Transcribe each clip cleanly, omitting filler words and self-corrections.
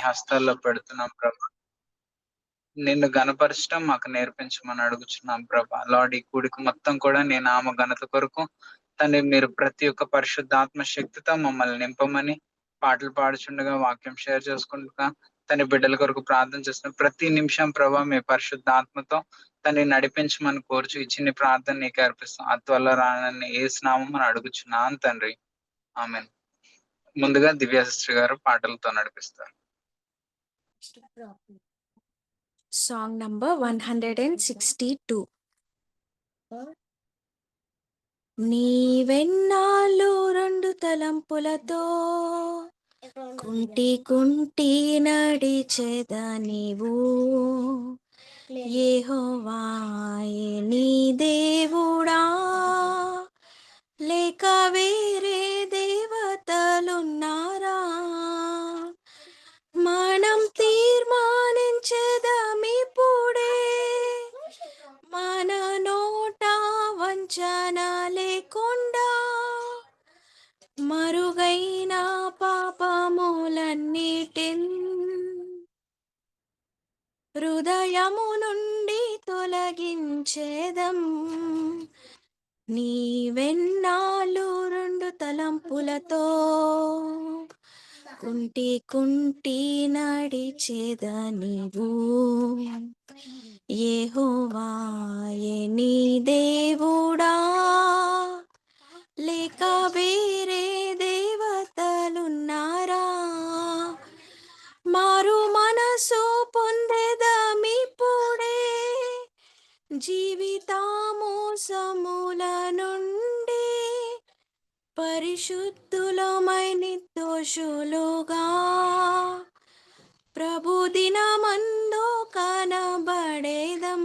హస్తాల్లో పెడుతున్నాం ప్రభా. నిన్ను ఘనపరచటం మాకు నేర్పించమని అడుగుచున్నాం ప్రభా. లార్డ్, ఈ కూడిక మొత్తం కూడా నీ నామ ఘనత కొరకు తండ్రి మీరు ప్రతి ఒక్క పరిశుద్ధాత్మ శక్తితో మమ్మల్ని నింపమని, పాటలు పాడుచుండగా, వాక్యం షేర్ చేసుకుంటా తన బిడ్డల కొరకు ప్రార్థన చేస్తున్న ప్రతి నిమిషం ప్రభా మీ పరిశుద్ధాత్మతో తన్ని నడిపించమని కోరుచు ఈ చిన్ని ప్రార్థన నీకు అర్పిస్తాం. అత్వల్ల రానని ఏ స్నామం అని అడుగుచున్నాను తండ్రి. ఆమెన్. ముందుగా దివ్యశ్రీ గారు పాటలతో నడిపిస్తారు. Song number 162. నీవెన్నాళ్ళు రెండు తలంపులతో కుంటి కుంటి నడిచేద నీవు, యెహోవాయే నీ దేవుడా లేక వేరే దేవతలున్నారా? మనం తీర్మానించేదమిప్పుడే, మన నోట వంచన లేకుండా మరుగైన పాపములన్నిటిన్ హృదయము నుండి తొలగించేదం. నీవెన్నాళ్ళు రెండు తలంపులతో కుంటి కుంటి నడిచేద నీవు, యెహోవాయే నీ దేవుడా లేక వేరే దేవతలున్నారా? మారు మనసు పొందేదమిప్పుడే, జీవితాము సమూల నుండి పరిశుద్ధులమై నిర్దోషులుగా ప్రభు దినమందు కనబడేదం.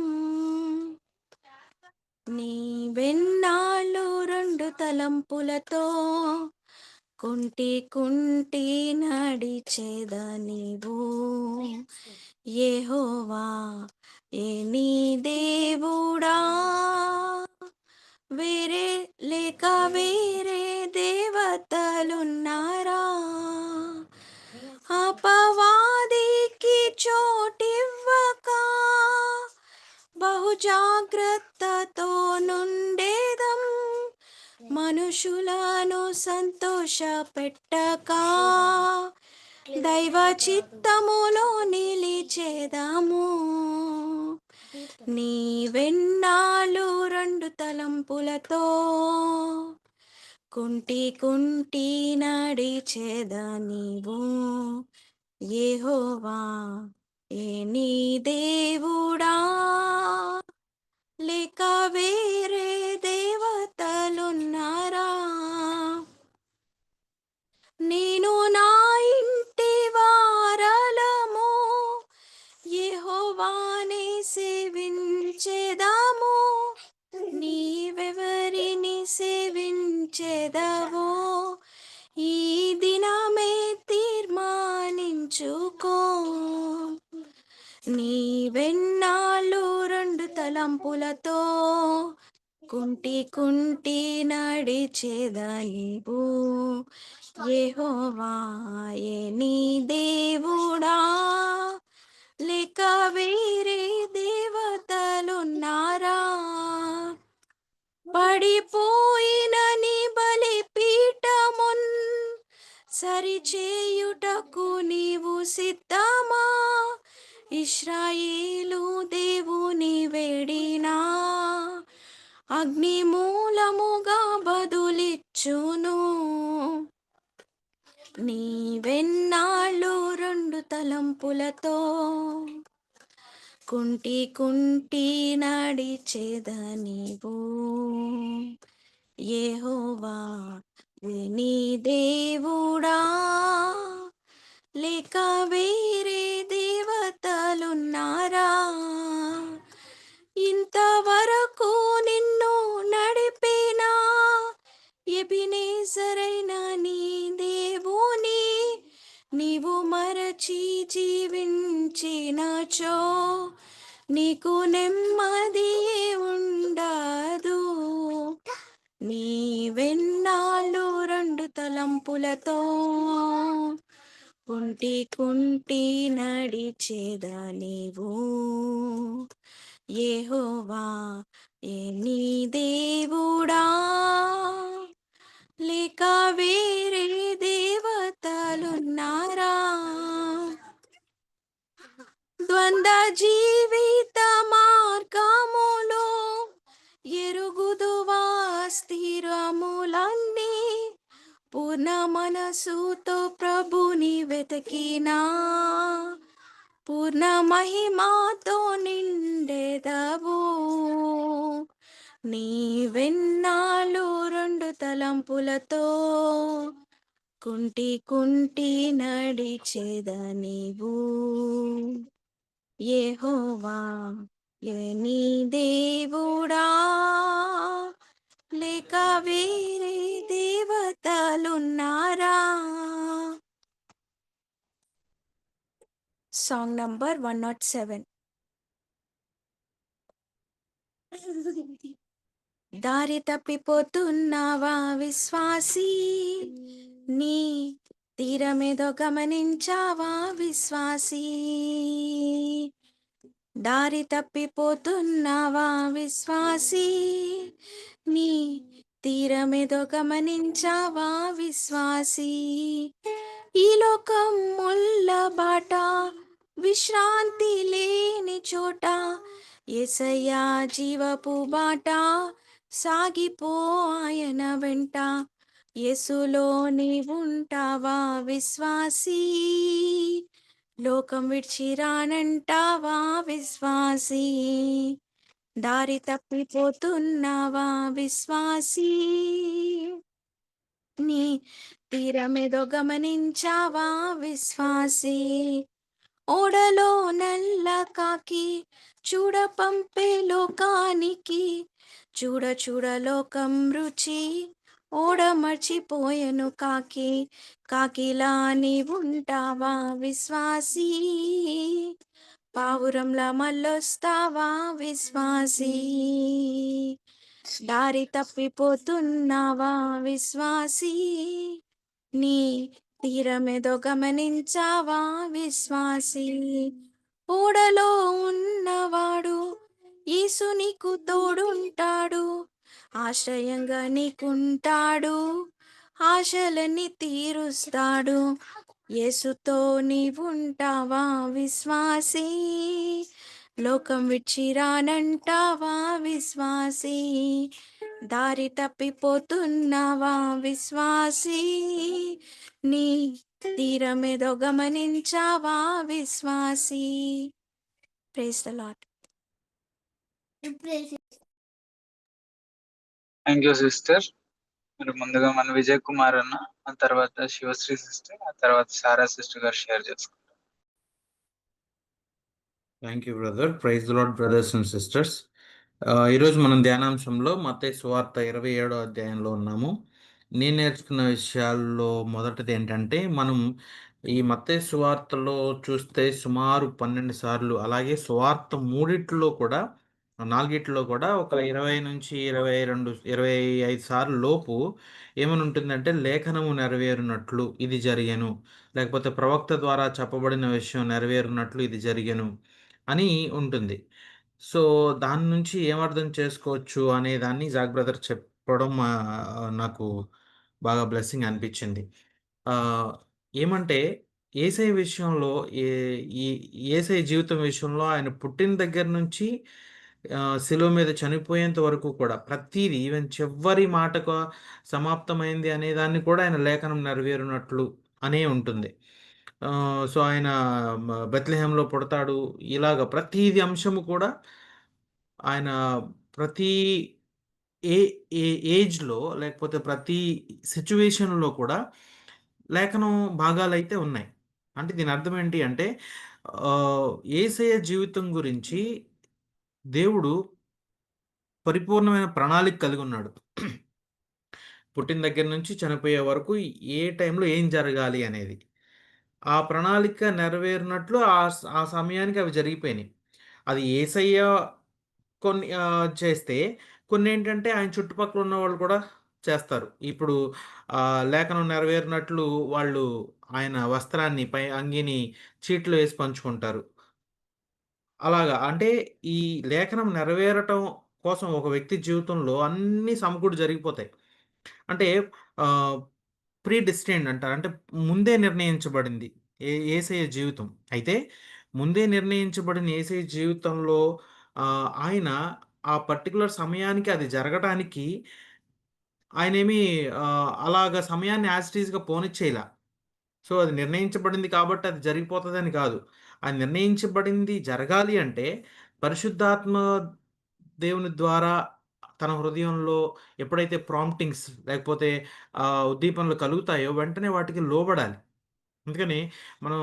నీవెన్నాళ్ళు రెండు తలంపులతో కుంటి కుంటి నడిచేద నీవు, యెహోవా ఏ నీ దేవుడా వేరే లేక వేరే దేవతలున్నారా? అపవాదికి చోటివ్వక బహు జాగ్రత్తతో నుండేదం. మనుషులను సంతోష పెట్టక దైవ చిత్తములో నిలిచేదాము. నీవెన్నాళ్ళు రెండు తలంపులతో కుంటి కుంటి నడిచేద నీవు, యెహోవా ఏ నీ దేవుడా లేక వేరే దేవతలున్నారా? నేను నా ఇంటి వారలము యెహోవానే సేవించెదము. నీవెవరిని సేవించెదవో ఈ దినమే తీర్మానించుకో. నీవెన్నాళ్ళు రెండు తలంపులతో కుంటి కుంటి నడిచేద నీవు, యెహోవాయే నీ దేవుడా లేక వేరే దేవతలున్నారా? పడిపోయిన నీ బలిపీఠమున్ సరిచేయుటకు నీవు సిద్ధమా? ఇశ్రాయేలు దేవుని వేడినా అగ్ని మూలముగా బదులిచ్చును. నీవెన్నాళ్ళు రెండు తలంపులతో కుంటి కుంటి నడిచేద నీవు, యెహోవా నీ దేవుడా లేక వేరే దేవతలున్నారా? ఇంతవరకు నిన్ను నడిపిన ఎబినేజరైన నీ దేవుని నీవు మరచి జీవించినచో నీకు నెమ్మది ఉండదు. నీవెన్నాళ్ళు రెండు తలంపులతో కుంటి కుంటి నడిచేద నీవు యెహోవా ఏ నీ దేవుడా లేక వేరే దేవతలున్నారా ద్వంద్వ జీవిత మార్గములో ఎరుగుదువా స్థిరములన్నీ పూర్ణ మనసుతో ప్రభుని వెతికినా పూర్ణ మహిమాతో నిండెదవు నీ వెన్నాళ్ళు రెండు తలంపులతో కుంటి కుంటి నడిచేద నీవు యెహోవా ఏ నీ దేవుడా లేక వేరే దేవతలున్నారా సాంగ్ నంబర్ 107 దారి తప్పిపోతున్నావా విశ్వాసీ నీ తీరమేదో గమనించావా విశ్వాసీ దారి తప్పిపోతున్నావా విశ్వాసీ నీ తీరమేదో గమనించావా విశ్వాసీ ఈ లోకం ముల్ల బాట విశ్రాంతి లేని చోట యేసయ్యా జీవపు బాట సాగిపో ఆయన వెంట యేసులో నీవుంటావా విశ్వాసీ లోకం విడిచిరానంటావా విశ్వాసీ దారి తప్పిపోతున్నావా విశ్వాసీ నీ తీరమేదో గమనించావా విశ్వాసీ ఓడలో నల్ల కాకి చూడ పంపే లోకానికి చూడ చూడ లోకం రుచి ఓడ మర్చిపోయెను కాకి కాకిలా నీవుంటావా విశ్వాసీ పావురంలా మళ్ళొస్తావా విశ్వాసీ దారి తప్పిపోతున్నావా విశ్వాసీ నీ తీరమేదో గమనించావా విశ్వాసీ ఓడలో ఉన్నవాడు యేసు నీకు తోడుంటాడు ఆశ్రయంగా నీకుంటాడు ఆశలని తీరుస్తాడు యేసుతో నీవుంటావా విశ్వాసీ లోకం విడిచిరానంటావా విశ్వాసీ దారి తప్పిపోతున్నావా విశ్వాసీ నీ తీరమేదో గమనించావా విశ్వాసీ praise the lord thank you sister. మీరు ముందుగా మన విజయ్ కుమార్ అన్న, ఆ తర్వాత శివశ్రీ సిస్టర్, ఆ తర్వాత సారా సిస్టర్ గారు షేర్ చేసుకుంటారు. Thank you brother. Praise the Lord brothers and sisters. ఈరోజు మనం ధ్యానాంశంలో మత్తయి సువార్త 27వ అధ్యాయంలో ఉన్నాము. నేను నేర్చుకున్న విషయాల్లో మొదటిది ఏంటంటే, మనం ఈ మత్తయి సువార్తలో చూస్తే సుమారు 12 సార్లు, అలాగే సువార్త మూడిట్లో కూడా, నాలుగిట్లో కూడా ఒక 20 నుంచి 22, 25 సార్లు లోపు ఏమని ఉంటుందంటే, లేఖనము నెరవేరునట్లు ఇది జరిగెను, లేకపోతే ప్రవక్త ద్వారా చెప్పబడిన విషయం నెరవేరునట్లు ఇది జరిగెను అని ఉంటుంది. సో, దాని నుంచి ఏమర్థం చేసుకోవచ్చు అనే దాన్ని జాక్ బ్రదర్ చెప్పడం నాకు బాగా బ్లెస్సింగ్ అనిపించింది. ఏమంటే యేసయ్య విషయంలో ఏ ఈ యేసయ్య జీవితం విషయంలో ఆయన పుట్టిన దగ్గర నుంచి శిలువ మీద చనిపోయేంత వరకు కూడా ప్రతీది ఈవెన్ చివరి మాటకు సమాప్తమైంది అనే దాన్ని కూడా ఆయన లేఖనం నెరవేరునట్లు అనే ఉంటుంది. సో, ఆయన బెత్లెహేంలో పుడతాడు. ఇలాగ ప్రతీది అంశము కూడా ఆయన ప్రతి ఏ ఏ ఏజ్‌లో లేకపోతే ప్రతి సిట్యుయేషన్‌లో కూడా లేఖనం భాగాలైతే ఉన్నాయి. అంటే దీని అర్థం ఏంటి అంటే, యేసయ్య జీవితం గురించి దేవుడు పరిపూర్ణమైన ప్రణాళిక కలిగున్నాడు. పుట్టిన దగ్గర నుంచి చనిపోయే వరకు ఏ టైంలో ఏం జరగాలి అనేది. ఆ ప్రణాళిక నెరవేరినట్లు ఆ సమయానికి అవి జరిగిపోయినాయి. అది యేసయ్య కొన్ని చేస్తే, కొన్నేంటంటే ఆయన చుట్టుపక్కల ఉన్నవాళ్ళు కూడా చేస్తారు. ఇప్పుడు లేఖనం నెరవేరినట్లు వాళ్ళు ఆయన వస్త్రాన్ని అంగీని చీట్లు వేసి పంచుకుంటారు. అలాగా అంటే ఈ లేఖనం నెరవేరటం కోసం ఒక వ్యక్తి జీవితంలో అన్నీ సమకూడి జరిగిపోతాయి. అంటే ఆహ్, ప్రీ డెస్టిన్డ్ అంటారు. అంటే ముందే నిర్ణయించబడింది. యేసయ్య జీవితం. అయితే ముందే నిర్ణయించబడిన యేసయ్య జీవితంలో ఆయన ఆ పర్టిక్యులర్ సమయానికి అది జరగటానికి ఆయనేమి అలాగా సమయాన్ని యాజ్ ఇట్ ఈస్‌గా పోనిచ్చేయలా. సో, అది నిర్ణయించబడింది కాబట్టి అది జరిగిపోతదని కాదు. ఆ నిర్ణయించబడింది జరగాలి అంటే పరిశుద్ధాత్మ దేవుని ద్వారా తన హృదయంలో ఎప్పుడైతే ప్రాంప్టింగ్స్ లేకపోతే ఉద్దీపనలు కలుగుతాయో వెంటనే వాటికి లోబడాలి. అందుకని మనం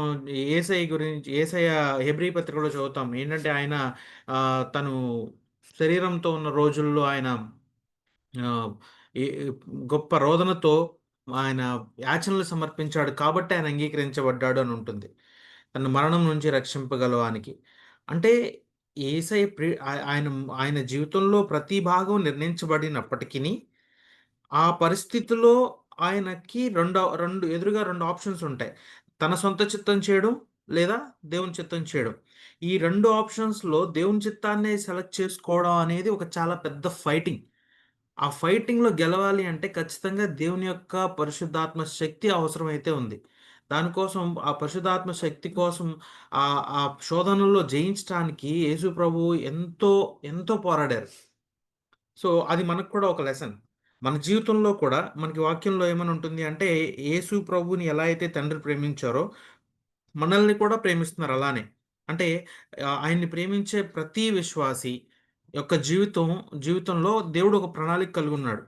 యేసయ్య హెబ్రీ పత్రికలో చదువుతాం. ఏంటంటే ఆయన తను శరీరంతో ఉన్న రోజుల్లో ఆయన ఆహ్, ఈ గొప్ప రోదనతో ఆయన యాచనలు సమర్పించాడు కాబట్టి ఆయన అంగీకరించబడ్డాడు అని ఉంటుంది. తను మరణం నుంచి రక్షింపగలవానికి. అంటే యేసయ్య ఆయన ఆయన జీవితంలో ప్రతి భాగం నిర్ణయించబడినప్పటికిని, ఆ పరిస్థితిలో ఆయనకి 2 ఎదురుగా 2 ఆప్షన్స్ ఉంటాయి. తన సొంత చిత్తం చేయడం లేదా దేవుని చిత్తం చేయడం. ఈ 2 ఆప్షన్స్‌లో దేవుని చిత్తాన్నే సెలెక్ట్ చేసుకోవడం అనేది ఒక చాలా పెద్ద ఫైటింగ్. ఆ ఫైటింగ్‌లో గెలవాలి అంటే ఖచ్చితంగా దేవుని యొక్క పరిశుద్ధాత్మ శక్తి అవసరమైతే ఉంది. దానికోసం ఆ పరిశుద్ధాత్మ శక్తి కోసం ఆ శోధనలో జయించటానికి యేసు ప్రభువు ఎంతో, ఎంతో పోరాడారు. సో, అది మనకు కూడా ఒక లెసన్. మన జీవితంలో కూడా మనకి వాక్యంలో ఏమని ఉంటుంది అంటే, యేసు ప్రభువుని ఎలా అయితే తండ్రి ప్రేమించారో, మనల్ని కూడా ప్రేమిస్తున్నారు అలానే. అంటే ఆయన్ని ప్రేమించే ప్రతి విశ్వాసి యొక్క జీవితంలో దేవుడు ఒక ప్రణాళిక కలిగున్నాడు.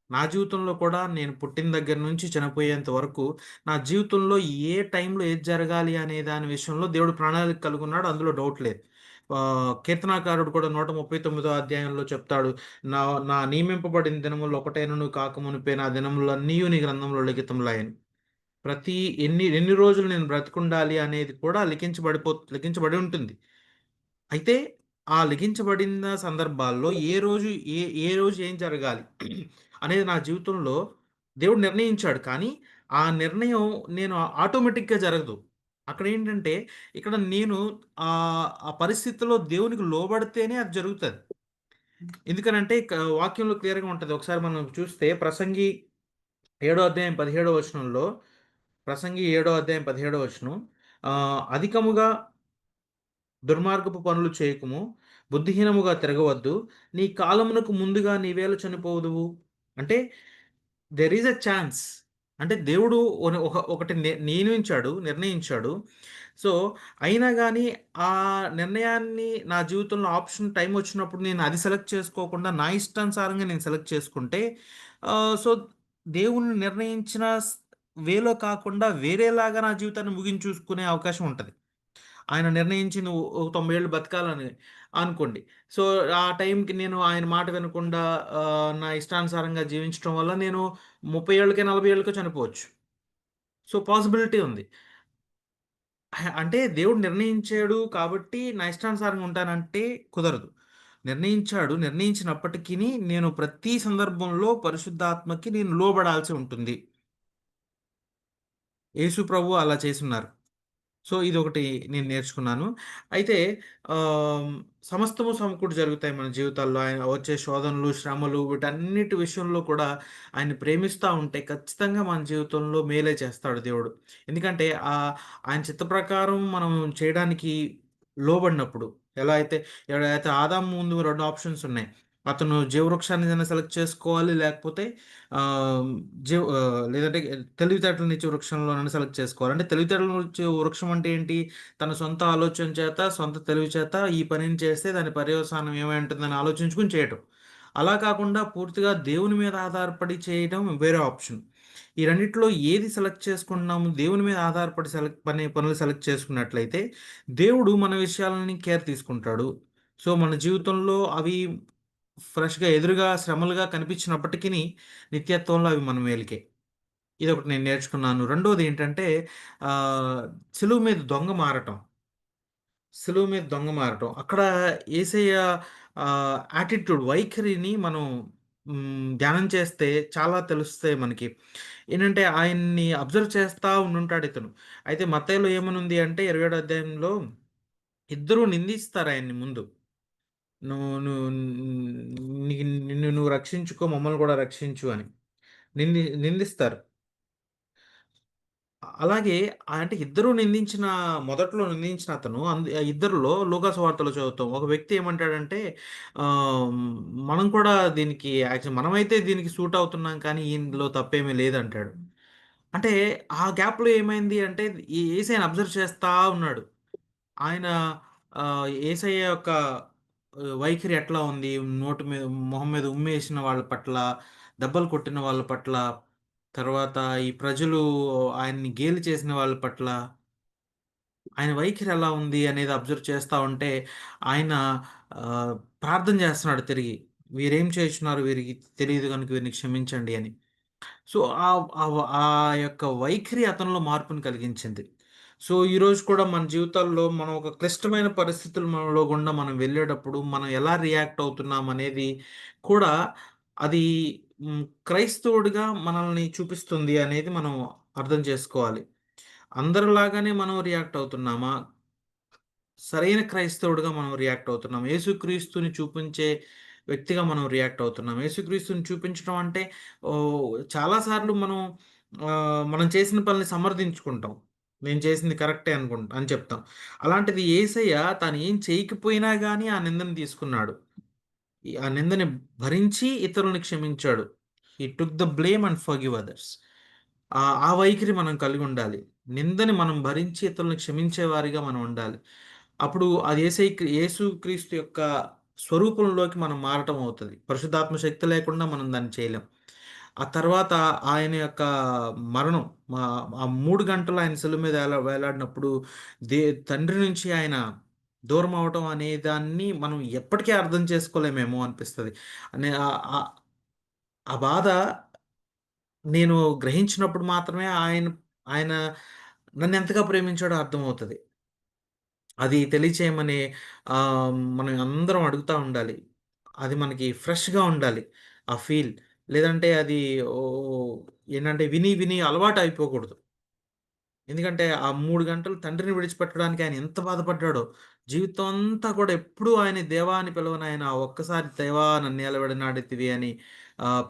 నా జీవితంలో కూడా నేను పుట్టిన దగ్గర నుంచి చనిపోయేంత వరకు, నా జీవితంలో ఏ టైంలో ఏది జరగాలి అనే దాని విషయంలో దేవుడు ప్రణాళిక కలిగున్నాడు. అందులో డౌట్ లేదు. కీర్తనాకారుడు కూడా 139 అధ్యాయంలో చెప్తాడు. నా నా నియమింపబడిన దినముల్లో ఒకటైనను కాకమునుపే నా దినములన్నీయు నీ గ్రంథంలో లిఖితములయెను. ప్రతి ఎన్ని ఎన్ని రోజులు నేను బ్రతికుండాలి అనేది కూడా లిఖించబడి ఉంటుంది. అయితే ఆ లిఖించబడిన సందర్భాల్లో ఏ రోజు ఏం జరగాలి అనేది నా జీవితంలో దేవుడు నిర్ణయించాడు. కానీ ఆ నిర్ణయం నేను ఆటోమేటిక్‌గా జరగదు. అక్కడేంటంటే ఇక్కడ నేను ఆ పరిస్థితిలో దేవునికి లోబడితేనే అది జరుగుతది. ఎందుకనంటే వాక్యంలో క్లియర్‌గా ఉంటది. ఒకసారి మనం చూస్తే ప్రసంగి 7 అధ్యాయం 17 వచనంలో ప్రసంగి 7 అధ్యాయం 17 వచనం అధికముగా దుర్మార్గపు పనులు చేయకుము, బుద్ధిహీనముగా తిరగవద్దు, నీ కాలమునకు ముందుగా నీవేళ చనిపోదువు. అంటే దేర్ ఈస్ ఎ ఛాన్స్. అంటే దేవుడు ఒకటి నిర్ణయించాడు. సో, అయినా గాని ఆ నిర్ణయాన్ని నా జీవితంలో ఆప్షన్ టైమ్ వచ్చినప్పుడు నేను అది సెలెక్ట్ చేసుకోకుండా నా ఇష్టానుసారంగా నేను సెలెక్ట్ చేసుకుంటే సో, దేవుని నిర్ణయించిన వేలో కాకుండా వేరేలాగా నా జీవితాన్ని ముగించేసుకునే అవకాశం ఉంటది. ఆయన నిర్ణయించి నువ్వు ఒక 90 ఏళ్ళు బతకాలని అనుకోండి. సో, ఆ టైంకి నేను ఆయన మాట వినకుండా నా ఇష్టానుసారంగా జీవించటం వల్ల నేను 30 ఏళ్ళకే, 40 ఏళ్ళకో చనిపోవచ్చు. సో, పాసిబిలిటీ ఉంది. అంటే దేవుడు నిర్ణయించాడు కాబట్టి నా ఇష్టానుసారంగా ఉంటానంటే కుదరదు. నిర్ణయించినప్పటికిని నేను ప్రతి సందర్భంలో పరిశుద్ధాత్మకి నేను లోబడాల్సి ఉంటుంది. యేసు ప్రభువు అలా చేసున్నారు. సో, ఇదొకటి నేను నేర్చుకున్నాను. అయితే ఆహ్, సమస్తము సమకూడి జరుగుతాయి మన జీవితాల్లో. ఆయన వచ్చే శోధనలు, శ్రమలు వీటన్నిటి విషయంలో కూడా ఆయన్ని ప్రేమిస్తా ఉంటే ఖచ్చితంగా మన జీవితంలో మేలే చేస్తాడు దేవుడు. ఎందుకంటే ఆయన చిత్త ప్రకారం మనం చేయడానికి లోబడినప్పుడు ఎలా అయితే ఆదాము ముందు 2 ఆప్షన్స్ ఉన్నాయి. అతను జీవవృక్షాన్ని ఏదైనా సెలెక్ట్ చేసుకోవాలి లేకపోతే ఆహ్, లేదంటే తెలివితేటలనిచ్చే వృక్షంలోనైనా సెలెక్ట్ చేసుకోవాలి. అంటే తెలివితేటలనిచ్చే వృక్షం అంటే ఏంటి? తన సొంత ఆలోచన చేత, సొంత తెలివి చేత ఈ పనిని చేస్తే దాని పర్యవసానం ఏమై ఉంటుందని ఆలోచించుకొని చేయటం. అలా కాకుండా పూర్తిగా దేవుని మీద ఆధారపడి చేయడం వేరే ఆప్షన్. ఈ రెండిట్లో ఏది సెలెక్ట్ చేసుకుంటున్నాము, దేవుని మీద ఆధారపడి పనులు సెలెక్ట్ చేసుకున్నట్లయితే, దేవుడు మన విషయాలని కేర్ తీసుకుంటాడు. సో, మన జీవితంలో అవి ఫ్రెష్‌గా ఎదురుగా శ్రమలుగా కనిపించినప్పటికిని, నిత్యత్వంలో అవి మన మేలుకే. ఇదొకటి నేను నేర్చుకున్నాను. రెండోదేంటంటే ఆహ్, సిలువ మీద దొంగ మారటం. సిలువ మీద దొంగ మారటం. అక్కడ యేసయ్య యాటిట్యూడ్ వైఖరిని మనం ధ్యానం చేస్తే చాలా తెలుస్తాయి మనకి. ఏంటంటే ఆయన్ని అబ్జర్వ్ చేస్తా ఉండుంటాడు ఇతను. అయితే మత్తయిలో ఏమనుంది అంటే 27 అధ్యాయంలో ఇద్దరు నిందిస్తారు ఆయన్ని ముందు. నువ్వు నువ్వు నిన్ను నువ్వు రక్షించుకో, మమ్మల్ని కూడా రక్షించు అని. నిందిస్తారు. అలాగే అంటే ఇద్దరు నిందించిన మొదట్లో నిందించిన అతను ఇద్దరిలో లూకాసు వార్తలో చదువుతాం. ఒక వ్యక్తి ఏమంటాడంటే ఆహ్, మనం కూడా దీనికి మనమైతే దీనికి సూట్ అవుతున్నాం కానీ ఈయనలో తప్పేమీ లేదంటాడు. అంటే ఆ గ్యాప్‌లో ఏమైంది అంటే యేసయ్యని అబ్జర్వ్ చేస్తా ఉన్నాడు. ఆయన యేసయ్య యొక్క వైఖరి ఎట్లా ఉంది? నోటి మీద మొహం మీద ఉమ్మేసిన వాళ్ళ పట్ల, దెబ్బలు కొట్టిన వాళ్ళ పట్ల, తర్వాత ఈ ప్రజలు ఆయన్ని గేలి చేసిన వాళ్ళ పట్ల, ఆయన వైఖరి ఎలా ఉంది అనేది అబ్జర్వ్ చేస్తా ఉంటే, ఆయన ఆహ్, ప్రార్థన చేస్తున్నాడు తిరిగి. వీరేం చేయుచున్నారు? వీరికి తెలీదు గనుక వీరిని క్షమించండి అని. సో, ఆ యొక్క వైఖరి అతనిలో మార్పుని కలిగించింది. సో, ఈరోజు కూడా మన జీవితాల్లో మనం ఒక క్లిష్టమైన పరిస్థితులలో గుండా మనం వెళ్ళేటప్పుడు మనం ఎలా రియాక్ట్ అవుతున్నాం అనేది కూడా అది క్రైస్తవుడిగా మనల్ని చూపిస్తుంది అనేది మనం అర్థం చేసుకోవాలి. అందరిలాగానే మనం రియాక్ట్ అవుతున్నామా? సరైన క్రైస్తవుడిగా మనం రియాక్ట్ అవుతున్నాం. యేసుక్రీస్తుని చూపించే వ్యక్తిగా మనం రియాక్ట్ అవుతున్నాం. యేసుక్రీస్తుని చూపించడం అంటే చాలా సార్లు మనం చేసిన పనిని సమర్థించుకుంటాం. నేను చేసింది కరెక్టే అని చెప్తాం. అలాంటిది యేసయ్య తాను ఏం చేయకపోయినా గాని ఆ నిందను తీసుకున్నాడు. ఆ నిందని భరించి ఇతరులని క్షమించాడు. He took the blame and forgive others. ఆ వైఖరి మనం కలిగుండాలి. నిందని మనం భరించి ఇతరులను క్షమించే వారిగా మనం ఉండాలి. అప్పుడు అది యేసుక్రీస్తు యొక్క స్వరూపంలోకి మనం మారటం అవుతది. పరిశుద్ధాత్మ శక్తి లేకుండా మనం దాన్ని చేయలేం. ఆ తర్వాత ఆయన యొక్క మరణం మా ఆ 3 గంటలు ఆయన శిలువ మీద వేలాడినప్పుడు దే తండ్రి నుంచి ఆయన దూరం అవ్వటం అనే దాన్ని మనం ఎప్పటికీ అర్థం చేసుకోలేమేమో అనిపిస్తది. అనే ఆహ్, ఆహ్, ఆ బాధ నేను గ్రహించినప్పుడు మాత్రమే ఆయన నన్నెంతగా ప్రేమించాడో అర్థమవుతది. అది తెలియచేయమని మనం అందరం అడుగుతా ఉండాలి. అది మనకి ఫ్రెష్‌గా ఉండాలి. ఆ ఫీల్. లేదంటే అది ఓహ్! ఏంటంటే విని విని అలవాటయిపోకూడదు. ఎందుకంటే ఆ 3 గంటలు తండ్రిని విడిచిపెట్టడానికి ఆయన ఎంత బాధపడ్డాడో. జీవితం అంతా కూడా ఎప్పుడూ ఆయన దేవా అని పిలవని ఆ ఒక్కసారి దేవా నన్నేల విడనాడితివి అని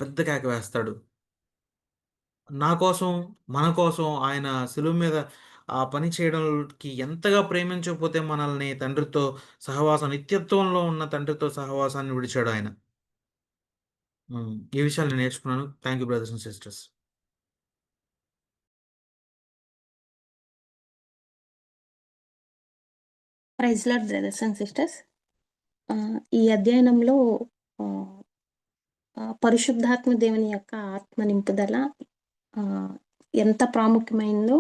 పెద్ద కేక వేస్తాడు. నా కోసం, మన కోసం ఆయన శిలువ మీద ఆ పని చేయడంకి ఎంతగా ప్రేమించకపోతే మనల్ని తండ్రితో నిత్యత్వంలో ఉన్న తండ్రితో సహవాసాన్ని విడిచాడు ఆయన. ఈ విషయాలు నేను నేర్చుకున్నాను. Thank you brothers and sisters. Praise Lord brothers and sisters. ఈ అధ్యయనంలో ఆహ్, పరిశుద్ధాత్మ దేవుని యొక్క ఆత్మ నింపుదల ఆహ్, ఎంత ప్రాముఖ్యమైందో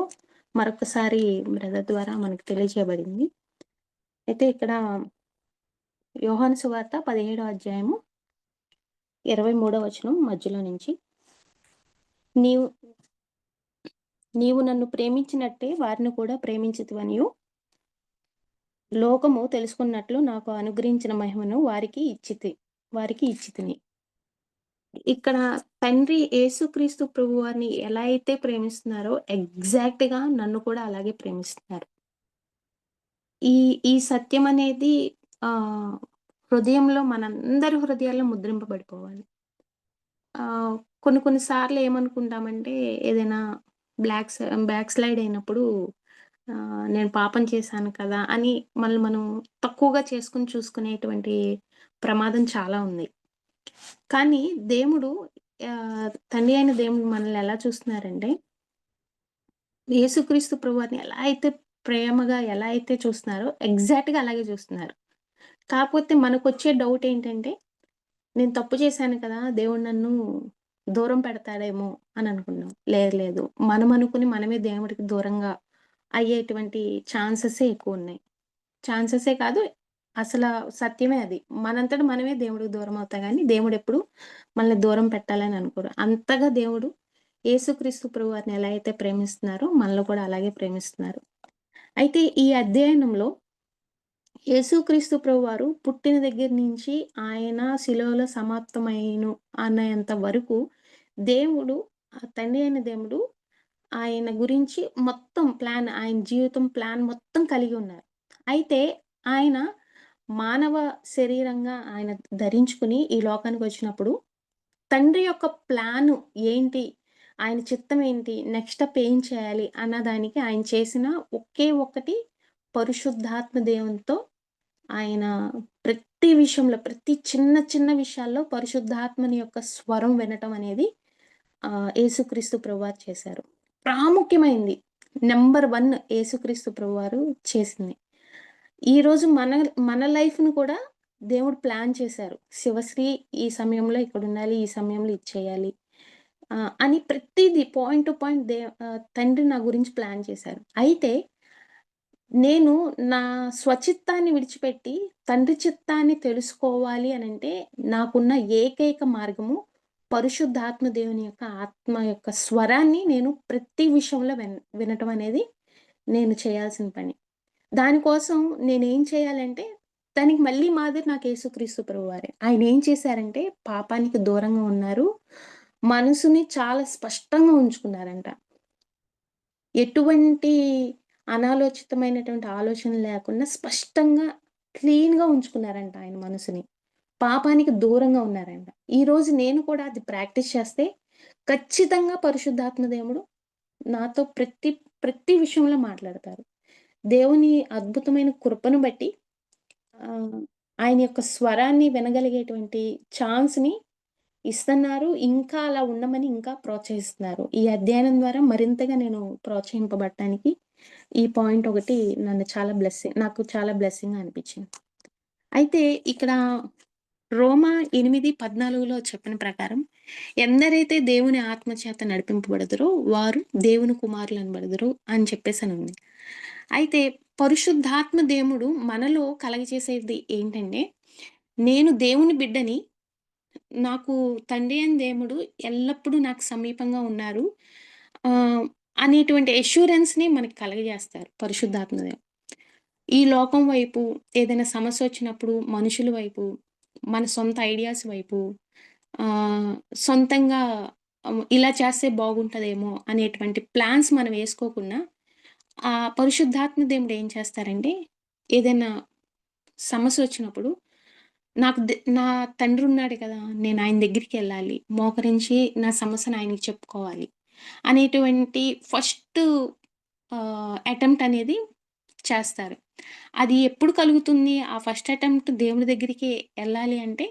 మరొకసారి బ్రదర్ ద్వారా మనకు తెలియజేయబడింది. అయితే ఇక్కడ యోహాను సువార్త 17 అధ్యాయము 23 వచనం మధ్యలో నుంచి నీవు నీవు నన్ను ప్రేమించినట్టే వారిని కూడా ప్రేమించితివనియు లోకము తెలుసుకున్నట్లు నాకు అనుగ్రహించిన మహిమను వారికి ఇచ్చితిని. ఇక్కడ తండ్రి యేసుక్రీస్తు ప్రభువారిని ఎలా అయితే ప్రేమిస్తున్నారో ఎగ్జాక్ట్‌గా నన్ను కూడా అలాగే ప్రేమిస్తున్నారు. ఈ ఈ సత్యం అనేది ఆహ్, హృదయంలో మనందరి హృదయాల్లో ముద్రింపబడిపోవాలి. ఆహ్, కొన్ని కొన్ని సార్లు ఏమనుకుంటామంటే ఏదైనా బ్యాక్ స్లైడ్ అయినప్పుడు నేను పాపం చేశాను కదా! అని మనల్ని మనం తక్కువగా చేసుకొని చూసుకునేటువంటి ప్రమాదం చాలా ఉంది. కానీ దేవుడు తండ్రి అయిన దేవుడు మనల్ని ఎలా చూస్తున్నారంటే, యేసుక్రీస్తు ప్రభువారిని ఎలా అయితే చూస్తున్నారో ఎగ్జాక్ట్‌గా అలాగే చూస్తున్నారు. కాకపోతే మనకొచ్చే డౌట్ ఏంటంటే, నేను తప్పు చేశాను కదా! దేవుడు నన్ను దూరం పెడతాడేమో అని అనుకున్నాం. లేదు లేదు. మనం అనుకుని మనమే దేవుడికి దూరంగా అయ్యేటువంటి ఛాన్సెసే ఎక్కువున్నాయి. ఛాన్సెసే కాదు. సత్యమే అది. మనంతట మనమే దేవుడికి దూరం అవుతాం గానీ, దేవుడెప్పుడు మనల్ని దూరం పెట్టాలని అనుకోరు. అంతగా దేవుడు యేసుక్రీస్తు ప్రభువారిని ఎలా అయితే ప్రేమిస్తున్నారో, మనలో కూడా అలాగే ప్రేమిస్తున్నారు. అయితే ఈ అధ్యయనంలో యేసుక్రీస్తు ప్రభువారు పుట్టిన దగ్గర నుంచి ఆయన శిలువలో సమాప్తమైను అనేంత వరకు దేవుడు, తండ్రి అయిన దేవుడు ఆయన గురించి మొత్తం ప్లాన్, ఆయన జీవితం ప్లాన్ మొత్తం కలిగి ఉన్నారు. అయితే ఆయన మానవ శరీరంగా ఆయన ధరించుకుని ఈ లోకానికొచ్చినప్పుడు తండ్రి యొక్క ప్లాను ఏంటి? ఆయన చిత్తం ఏంటి? నెక్స్ట్ స్టెప్ ఏం చేయాలి? అన్నదానికి ఆయన చేసిన ఒకే ఒక్కటి పరిశుద్ధాత్మ దేవునితో ఆయన ప్రతి విషయంలో, ప్రతి చిన్న చిన్న విషయాల్లో పరిశుద్ధాత్మని యొక్క స్వరం వినటం అనేది యేసుక్రీస్తు ప్రభువారు చేశారు. ప్రాముఖ్యమైంది. నంబర్ 1 యేసుక్రీస్తు ప్రభువారు చేసింది. ఈరోజు మన లైఫ్‌ని కూడా దేవుడు ప్లాన్ చేశారు. శివశ్రీ ఈ సమయంలో ఇక్కడుండాలి, ఈ సమయంలో ఇది చేయాలి అని ప్రతీది పాయింట్ టు పాయింట్ తండ్రి నా గురించి ప్లాన్ చేశారు. అయితే నేను నా స్వచిత్తాన్ని విడిచిపెట్టి తండ్రి చిత్తాన్ని తెలుసుకోవాలి అనంటే నాకున్న ఏకైక మార్గము పరిశుద్ధాత్మ దేవుని యొక్క ఆత్మ యొక్క స్వరాన్ని నేను ప్రతి విషయంలో వినటం అనేది నేను చేయాల్సిన పని. దానికోసం నేనేం చేయాలంటే దానికి మళ్ళీ మాదిరి నాకు యేసుక్రీస్తు ప్రభువారే. ఆయన ఏం చేశారంటే పాపానికి దూరంగా ఉన్నారు. మనసుని చాలా స్పష్టంగా ఉంచుకున్నారంట. ఎటువంటి అనాలోచితమైనటువంటి ఆలోచనలు లేకుండా స్పష్టంగా, క్లీన్‌గా ఉంచుకున్నారంట ఆయన మనసుని. పాపానికి దూరంగా ఉన్నారంట. ఈరోజు నేను కూడా అది ప్రాక్టీస్ చేస్తే ఖచ్చితంగా పరిశుద్ధాత్మ దేవుడు నాతో ప్రతి విషయంలో మాట్లాడతారు. దేవుని అద్భుతమైన కృపను బట్టి ఆయన యొక్క స్వరాన్ని వినగలిగేటువంటి ఛాన్స్‌ని ఇస్తున్నారు. ఇంకా అలా ఉండమని ఇంకా ప్రోత్సహిస్తున్నారు. ఈ అధ్యయనం ద్వారా మరింతగా నేను ప్రోత్సహింపబడటానికి ఈ పాయింట్ ఒకటి నాకు చాలా బ్లెస్సింగ్‌గా అనిపించింది. అయితే ఇక్కడ రోమా 8:14లో చెప్పిన ప్రకారం ఎందరైతే దేవుని ఆత్మ చేత నడిపింపబడుదురో వారు దేవుని కుమారులు అనబడుదురు అని చెప్పేసనుంది. అయితే పరిశుద్ధాత్మ దేవుడు మనలో కలగజేసేది ఏంటంటే, నేను దేవుని బిడ్డని, నాకు తండ్రి అయిన దేవుడు ఎల్లప్పుడూ నాకు సమీపంగా ఉన్నారు అనేటువంటి అష్యూరెన్స్‌ని మనకి కలగజేస్తారు పరిశుద్ధాత్మ దేవుడు. ఈ లోకం వైపు ఏదైనా సమస్య వచ్చినప్పుడు మనుషుల వైపు, మన సొంత ఐడియాస్ వైపు సొంతంగా ఇలా చేస్తే బాగుంటదేమో అనేటువంటి ప్లాన్స్ మనం వేసుకోకుండా ఆ పరిశుద్ధాత్మ దేవుడు ఏం చేస్తారంటే ఏదైనా సమస్య వచ్చినప్పుడు నా తండ్రి ఉన్నాడు కదా, నేను ఆయన దగ్గరికి వెళ్ళాలి, మోకరించి నా సమస్యను ఆయనకి చెప్పుకోవాలి అనేటువంటి ఫస్ట్ అటెంప్ట్ అనేది చేస్తారు. అది ఎప్పుడు కలుగుతుంది? ఆ ఫస్ట్ అటెంప్ట్ దేవుని దగ్గరికి వెళ్ళాలి అంటే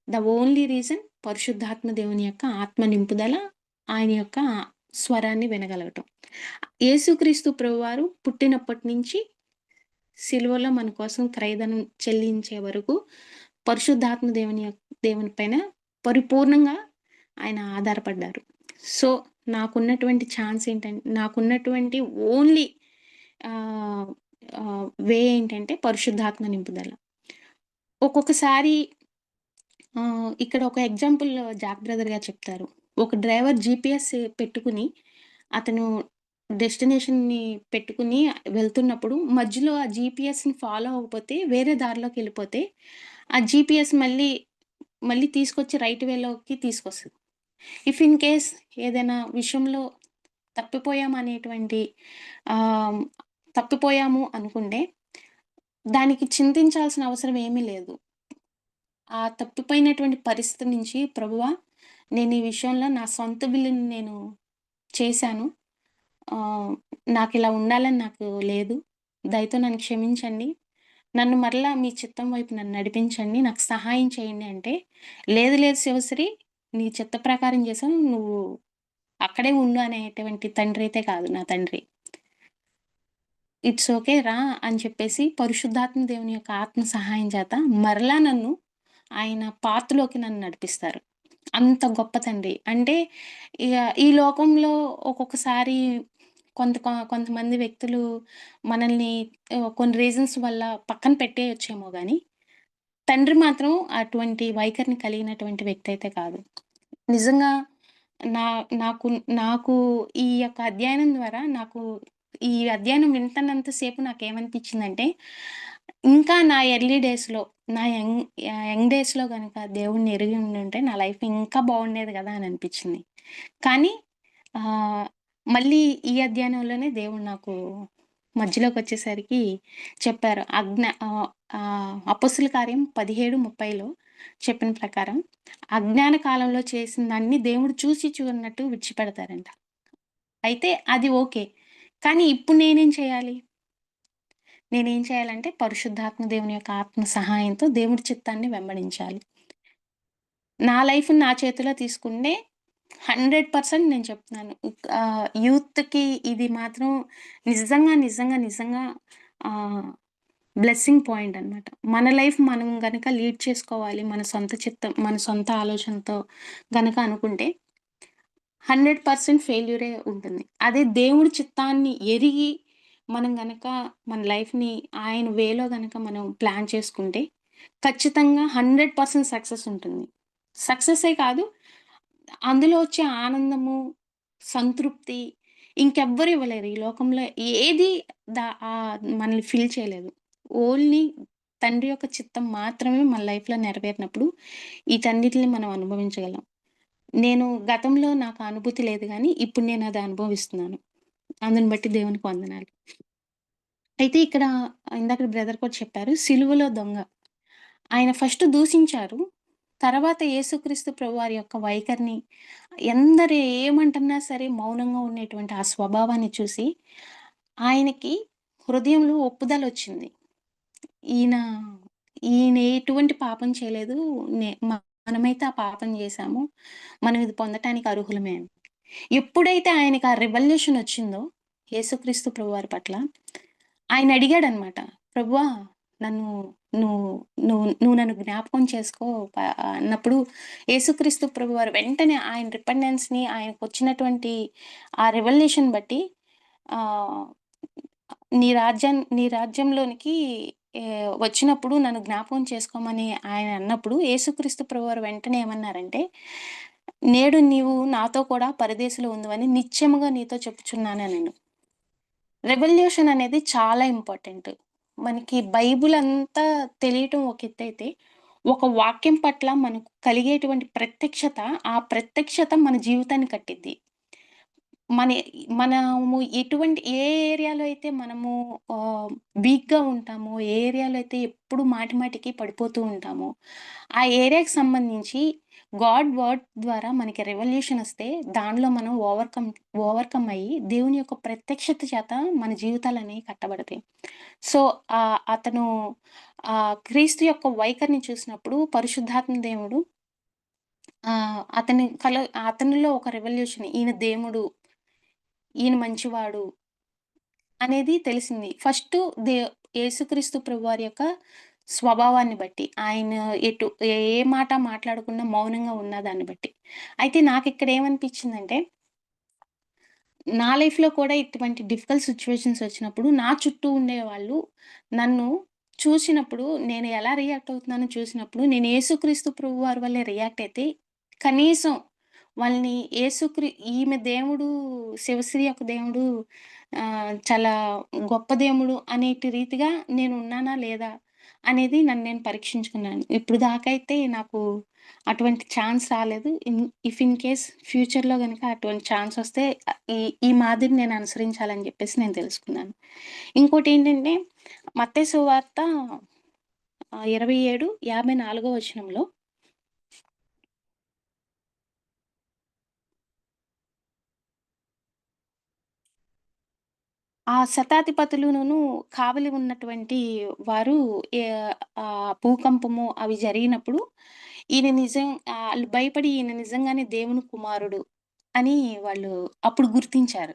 ద ఓన్లీ రీజన్ పరిశుద్ధాత్మ దేవుని యొక్క ఆత్మ నింపుదల, ఆయన యొక్క స్వరాన్ని వినగలగటం. యేసుక్రీస్తు ప్రభువారు పుట్టినప్పటి నుంచి సిలువలో మన కోసం క్రయధనం చెల్లించే వరకు పరిశుద్ధాత్మ దేవుని పైన పరిపూర్ణంగా ఆయన ఆధారపడ్డారు. సో నాకున్నటువంటి ఛాన్స్ ఏంటంటే, నాకున్నటువంటి ఓన్లీ వే ఏంటంటే పరిశుద్ధాత్మ నింపుదల. ఒక్కొక్కసారి ఇక్కడ ఒక ఎగ్జాంపుల్ జాక్ బ్రదర్ గారు చెప్తారు. ఒక డ్రైవర్ జీపీఎస్ పెట్టుకుని అతను డెస్టినేషన్‌ని పెట్టుకుని వెళ్తున్నప్పుడు మధ్యలో ఆ జీపీఎస్‌ని ఫాలో అవ్వకపోతే వేరే దారిలోకి వెళ్ళిపోతే ఆ జీపీఎస్ మళ్ళీ తీసుకొచ్చి రైట్ వేలోకి తీసుకొస్తది. ఇఫ్ ఇన్ కేస్ ఏదైనా విషయంలో తప్పిపోయాము అనుకుంటే దానికి చింతించాల్సిన అవసరం ఏమీ లేదు. ఆ తప్పిపోయినటువంటి పరిస్థితి నుంచి ప్రభువా, నేను ఈ విషయంలో నా సొంత విల్లుని నేను చేశాను. నాకిలా ఉండాలని నాకు లేదు. దయతో నన్ను క్షమించండి. నన్ను మరలా మీ చిత్తం వైపు నన్ను నడిపించండి. నాకు సహాయం చేయండి అంటే, లేదు శివశ్రీ, నీ చిత్త ప్రకారం చేసావు, నువ్వు అక్కడే ఉండు అనేటువంటి తండ్రి అయితే కాదు నా తండ్రి. ఇట్స్ ఓకే రా అని చెప్పేసి పరిశుద్ధాత్మ దేవుని యొక్క ఆత్మ సహాయం చేత మరలా నన్ను ఆయన పాత్రలోకి నన్ను నడిపిస్తారు. అంత గొప్ప తండ్రి. అంటే ఇక ఈ లోకంలో ఒక్కొక్కసారి కొంతమంది వ్యక్తులు మనల్ని కొన్ని రీజన్స్ వల్ల పక్కన పెట్టేయొచ్చేమో గానీ, తండ్రి మాత్రం అటువంటి వైఖరిని కలిగినటువంటి వ్యక్తి అయితే కాదు. నిజంగా నాకు ఈ యొక్క అధ్యయనం ద్వారా ఈ అధ్యయనం వింటున్నంత సేపు నాకేమనిపించిందంటే, ఇంకా నా ఎర్లీ డేస్‌లో, నా యంగ్ డేస్‌లో గనక దేవుడిని ఎరిగి ఉండుంటే నా లైఫ్ ఇంకా బాగుండేది గదా! అని అనిపిచ్చింది. కానీ ఆహ్, మళ్ళీ ఈ అధ్యయనంలోనే దేవుడు నాకు మధ్యలోకొచ్చేసరికి చెప్పారు. అపొస్తలుల కార్యం 17:30లో చెప్పిన ప్రకారం అజ్ఞాన కాలంలో చేసిందాన్ని దేవుడు చూసి చూడనట్టు విడిచిపెడతారంట. అయితే అది ఓకే. కానీ ఇప్పుడు నేనేం చేయాలి? నేనేం చేయాలంటే పరిశుద్ధాత్మ దేవుని యొక్క ఆత్మ సహాయంతో దేవుడి చిత్తాన్ని వెంబడించాలి. నా లైఫ్‌ని నా చేతిలో తీసుకుంటే 100% నేను చెప్తున్నాను. యూత్‌కి ఇది మాత్రం నిజంగా ఆహ్, బ్లెస్సింగ్ పాయింట్ అనమాట. మన లైఫ్ మనం గనక లీడ్ చేసుకోవాలి. మన సొంత ఆలోచనతో గనక అనుకుంటే 100% ఫెయిల్యూరే ఉంటుంది. అదే దేవుడి చిత్తాన్ని ఎరిగి మనం గనక మన లైఫ్‌ని ఆయన వేలో గనక మనం ప్లాన్ చేసుకుంటే ఖచ్చితంగా 100% సక్సెస్ ఉంటుంది. సక్సెసే కాదు, అందులో వచ్చే ఆనందము, సంతృప్తి ఇంకెవ్వరు ఇవ్వలేరు. ఈ లోకంలో ఏది మనల్ని ఫిల్ చేయలేదు. ఓన్లీ తండ్రి యొక్క చిత్తం మాత్రమే మన లైఫ్‌లో నెరవేరినప్పుడు వీటన్నిటిని మనం అనుభవించగలం. నేను గతంలో నాకు ఆ అనుభూతి లేదు గానీ, ఇప్పుడు నేనది అనుభవిస్తున్నాను. అందుని బట్టి దేవునికి వందనాలు. అయితే ఇక్కడ ఇందాక బ్రదర్ కూడా చెప్పారు. సిలువలో దొంగ. ఆయన ఫస్ట్ దూషించారు. తర్వాత యేసుక్రీస్తు ప్రభువారి యొక్క వైఖరిని ఎందరు ఏమంటున్నా సరే మౌనంగా ఉండేటువంటి ఆ స్వభావాన్ని చూసి ఆయనకి హృదయంలో ఒప్పుదలొచ్చింది. ఈయన ఈయన ఎటువంటి పాపం చేయలేదు. మనమైతే ఆ పాపం చేశాము. మనం ఇది పొందటానికి అర్హులమే అని. ఎప్పుడైతే ఆయనకి ఆ రివల్యూషన్ వచ్చిందో యేసుక్రీస్తు ప్రభువారి పట్ల, ఆయన అడిగాడనమాట. ప్రభువా! నన్ను నువ్వు నువ్వు నన్ను జ్ఞాపకం చేసుకో అన్నప్పుడు యేసుక్రీస్తు ప్రభువారు వెంటనే ఆయన రిపెండెన్స్‌ని ఆయనకొచ్చినటువంటి ఆ రివల్యూషన్ బట్టి ఆహ్, నీ రాజ్యంలోనికి వచ్చినప్పుడు నన్ను జ్ఞాపకం చేసుకోమని ఆయన అన్నప్పుడు యేసుక్రీస్తు ప్రభువారు వెంటనే ఏమన్నారంటే, నేడు నీవు నాతో కూడా పరదేశంలో ఉందువని నిశ్చయముగా నీతో చెప్పుచున్నాననెను. రెవల్యూషన్ అనేది చాలా ఇంపార్టెంట్. మనకి బైబుల్ అంతా తెలియటం ఒక ఎత్తైతే, ఒక వాక్యం పట్ల మనకు కలిగేటువంటి ప్రత్యక్షత, ఆ ప్రత్యక్షత మన జీవితాన్ని కట్టిద్ది. మన మనము ఏ ఏరియాలో అయితే మనము ఆహ్, వీక్‌గా ఉంటామో, ఏ ఏరియాలో అయితే ఎప్పుడు మాటి మాటికి పడిపోతూ ఉంటామో, ఆ ఏరియాకి సంబంధించి గాడ్ వర్డ్ ద్వారా మనకి రెవల్యూషన్ ఒస్తే, దానిలో మనం ఓవర్‌కమ్ అయ్యి, దేవుని యొక్క ప్రత్యక్షత చేత మన జీవితాలనేవి కట్టబడతాయి. సో, అతను క్రీస్తు యొక్క వైఖరిని చూసినప్పుడు పరిశుద్ధాత్మ దేవుడు అతనిలో ఒక రెవల్యూషన్ ఈయన దేవుడు, ఈయన మంచివాడు అనేది తెలిసింది. ఫస్టు దే యేసుక్రీస్తు ప్రభువారి యొక్క స్వభావాన్ని బట్టి, ఆయన ఏ మాట మాట్లాడకుండా మౌనంగా ఉన్న దాన్ని బట్టి. అయితే నాకిక్కడ ఏమనిపించిందంటే, నా లైఫ్‌లో కూడా ఇటువంటి డిఫికల్ట్ సిట్యుయేషన్స్ వచ్చినప్పుడు, నా చుట్టూ ఉండేవాళ్ళు నన్ను చూసినప్పుడు, నేను ఎలా రియాక్ట్ అవుతున్నానో చూసినప్పుడు, నేను యేసుక్రీస్తు ప్రభువారి వల్లే రియాక్ట్ అయితే, కనీసం వాళ్ళని ఈమె దేవుడు, శివశ్రీ యొక్క దేవుడు చాలా గొప్ప దేవుడు అనేటి రీతిగా నేను ఉన్నానా లేదా అనేది నన్ను నేను పరీక్షించుకున్నాను. ఇప్పుడు దాకా అయితే నాకు అటువంటి ఛాన్స్ రాలేదు. ఇన్ కేస్ ఫ్యూచర్‌లో గనక అటువంటి ఛాన్స్ వస్తే ఈ ఈ మాదిరిని నేను అనుసరించాలని జెప్పేసి నేను తెలుసుకున్నాను. ఇంకోటేంటంటే మత్తయి సువార్త 27:54 వచనంలో ఆ శతాధిపతులును కావలి ఉన్నటువంటి వారు భూకంపము అవి జరిగినప్పుడు ఆళ్ళు భయపడి ఈయన నిజంగానే దేవుని కుమారుడు అని వాళ్ళు అప్పుడు గుర్తించారు.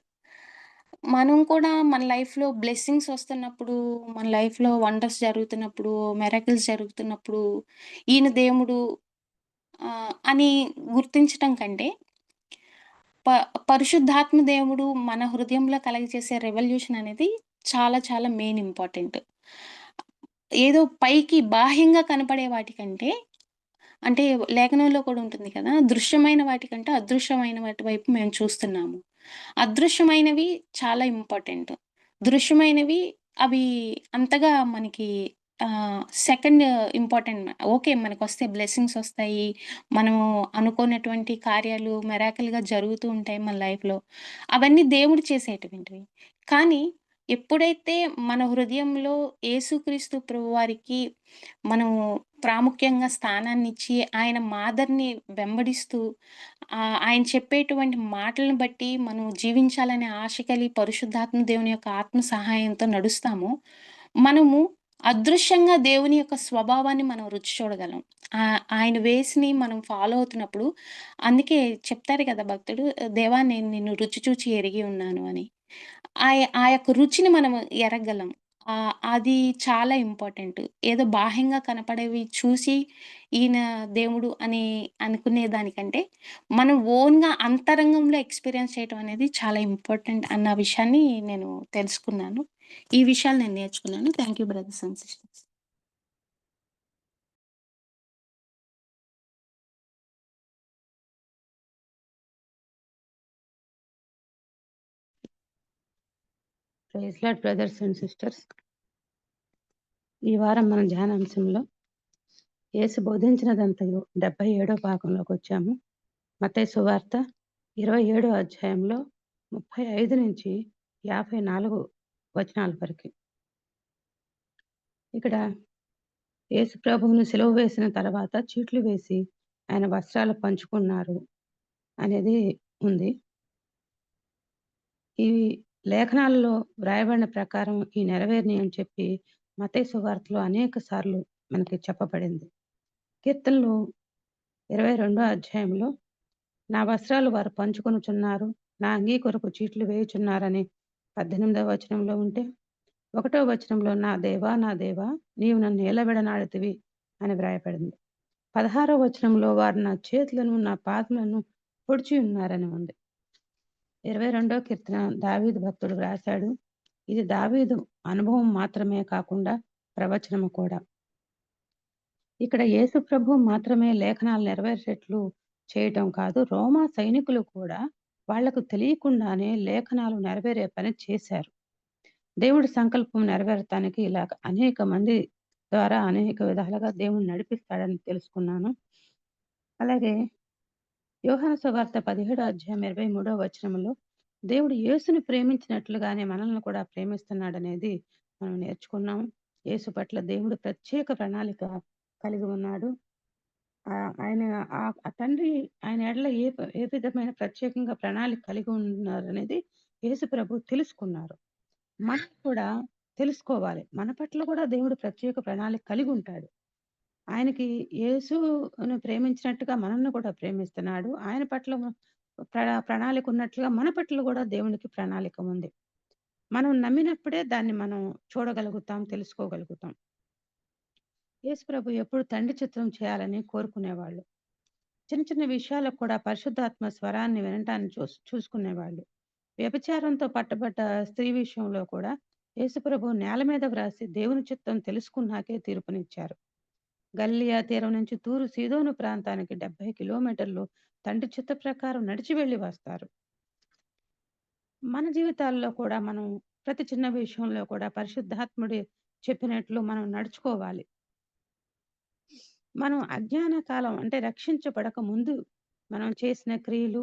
మనం కూడా మన లైఫ్‌లో బ్లెస్సింగ్స్ వస్తున్నప్పుడు, మన లైఫ్‌లో వండర్స్ జరుగుతున్నప్పుడు, మిరాకిల్స్ జరుగుతున్నప్పుడు, ఈయన దేవుడు అని గుర్తించటం కంటే, ప పరిశుద్ధాత్మ దేవుడు మన హృదయంలో కలగజేసే రెవల్యూషన్ అనేది చాలా మెయిన్ ఇంపార్టెంట్. ఏదో పైకి బాహ్యంగా కనపడే వాటికంటే అంటే లేఖనంలో కూడా ఉంటుంది కదా! దృశ్యమైన వాటికంటే అదృశ్యమైన వాటి వైపు మేము చూస్తున్నాము. అదృశ్యమైనవి చాలా ఇంపార్టెంట్. దృశ్యమైనవి అవి అంతగా మనకి సెకండ్ ఇంపార్టెంట్ ఓకే. మనకొస్తే బ్లెస్సింగ్స్ ఒస్తాయి. మనము అనుకోనటువంటి కార్యాలు మిరాకిల్‌గా జరుగుతూ ఉంటాయి మన లైఫ్‌లో. అవన్నీ దేవుడు చేసేటువంటివి. కానీ ఎప్పుడైతే మన హృదయంలో యేసుక్రీస్తు ప్రభువారికి మనము ప్రాముఖ్యంగా స్థానాన్నిచ్చి, ఆయన మాదరిని వెంబడిస్తూ ఆయన చెప్పేటువంటి మాటలను బట్టి మనం జీవించాలనే ఆశ కలిగి పరిశుద్ధాత్మ దేవుని యొక్క ఆత్మ సహాయంతో నడుస్తామో, మనము అదృశ్యంగా దేవుని యొక్క స్వభావాన్ని మనం రుచి చూడగలం. ఆయన వేస్‌ని మనం ఫాలో అవుతున్నప్పుడు అందుకే చెప్తారు కదా భక్తుడు, "దేవా నేను నిన్ను రుచి చూచి ఎరిగి ఉన్నాను" అని. ఆ యొక్క రుచిని మనం ఎరగగలం. అది చాలా ఇంపార్టెంట్. ఏదో బాహ్యంగా కనపడేవి చూసి ఈయన దేవుడు అని అనుకునే దానికంటే, మనం ఓన్‌గా అంతరంగంలో ఎక్స్‌పీరియన్స్ చేయటం అనేది చాలా ఇంపార్టెంట్ అన్న విషయాన్ని నేను తెలుసుకున్నాను. ఈ విషయాలు నేను నేర్చుకున్నాను. Thank you brothers and sisters. Praise Lord brothers and sisters. ఈ వారం మన ధ్యానాంశంలో యేసు బోధించినదంతయు 77వ భాగంలోకి వచ్చాము. మత్తయి సువార్త 27వ అధ్యాయంలో 35 నుంచి 54 వచనాల వరకు. ఇక్కడ యేసు ప్రభువును సిలువ వేసిన తర్వాత చీట్లు వేసి ఆయన వస్త్రాలు పంచుకున్నారు అనేది ఉంది. ఈ లేఖనాలలో వ్రాయబడిన ప్రకారం ఈ నెరవేరిని అని చెప్పి మత్తయి సువార్తలో అనేక సార్లు మనకి చెప్పబడింది. కీర్తనలు 22వ అధ్యాయంలో నా వస్త్రాలు వారు పంచుకొనుచున్నారు, నా అంగీ కొరకు చీట్లు వేయుచున్నారని 18వ వచనంలో ఉంటే, 1వ వచనంలో నా దేవా నా దేవా నీవు నన్ను ఏలబెడనాడితివి అని వ్రాయబడింది. 16వ వచనంలో వారు నా చేతులను నా పాదములను పొడిచి ఉన్నారని ఉంది. 22వ కీర్తన దావీదు భక్తుడు వ్రాశాడు. ఇది దావీదు అనుభవం మాత్రమే కాకుండా ప్రవచనము కూడా. ఇక్కడ యేసు ప్రభు మాత్రమే లేఖనాలు నెరవేర్చేట్లు చేయటం కాదు, రోమా సైనికులు కూడా వాళ్లకు తెలియకుండానే లేఖనాలు నెరవేరే పని చేశారు. దేవుడి సంకల్పం నెరవేరటానికి ఇలా అనేక మంది ద్వారా అనేక విధాలుగా దేవుడు నడిపిస్తాడని తెలుసుకున్నాను. అలాగే యోహాను సువార్త 17వ అధ్యాయం 23వ వచనంలో దేవుడు యేసుని ప్రేమించినట్లుగానే మనల్ని కూడా ప్రేమిస్తున్నాడనేది మనం నేర్చుకున్నాం. యేసు పట్ల దేవుడు ప్రత్యేక ప్రణాళిక కలిగి ఉన్నాడు. ఆయన ఆ తండ్రి ఆయన ఎడల ఏ విధమైన ప్రత్యేకంగా ప్రణాళిక కలిగి ఉన్నారనేది యేసు ప్రభు తెలుసుకున్నారు. మనం కూడా తెలుసుకోవాలి. మన పట్ల కూడా దేవుడు ప్రత్యేక ప్రణాళిక కలిగి ఉంటాడు. ఆయనకి యేసును ప్రేమించినట్టుగా మనల్ని కూడా ప్రేమిస్తున్నాడు. ఆయన పట్ల ప్రణాళిక ఉన్నట్లుగా మన పట్ల కూడా దేవునికి ప్రణాళిక ఉంది. మనం నమ్మినప్పుడే దాన్ని మనం చూడగలుగుతాం, తెలుసుకోగలుగుతాం. యేసు ప్రభు ఎప్పుడు తండ్రి చిత్తం చేయాలని కోరుకునేవాళ్ళు. చిన్న చిన్న విషయాలకు కూడా పరిశుద్ధాత్మ స్వరాన్ని వినటాన్ని చూసుకునేవాళ్ళు. వ్యభిచారంతో పట్టబడ్డ స్త్రీ విషయంలో కూడా యేసు ప్రభు నేల మీద వ్రాసి దేవుని చిత్తం తెలుసుకున్నాకే తీర్పునిచ్చారు. గలిలయ తీరం నుంచి తూరు సీదోను ప్రాంతానికి 70 కిలోమీటర్లు తండ్రి చిత్త ప్రకారం నడిచి వెళ్ళి వస్తారు. మన జీవితాల్లో కూడా మనం ప్రతి చిన్న విషయంలో కూడా పరిశుద్ధాత్ముడి చెప్పినట్లు మనం నడుచుకోవాలి. మనం అజ్ఞాన కాలం అంటే రక్షించబడక ముందు మనం చేసిన క్రియలు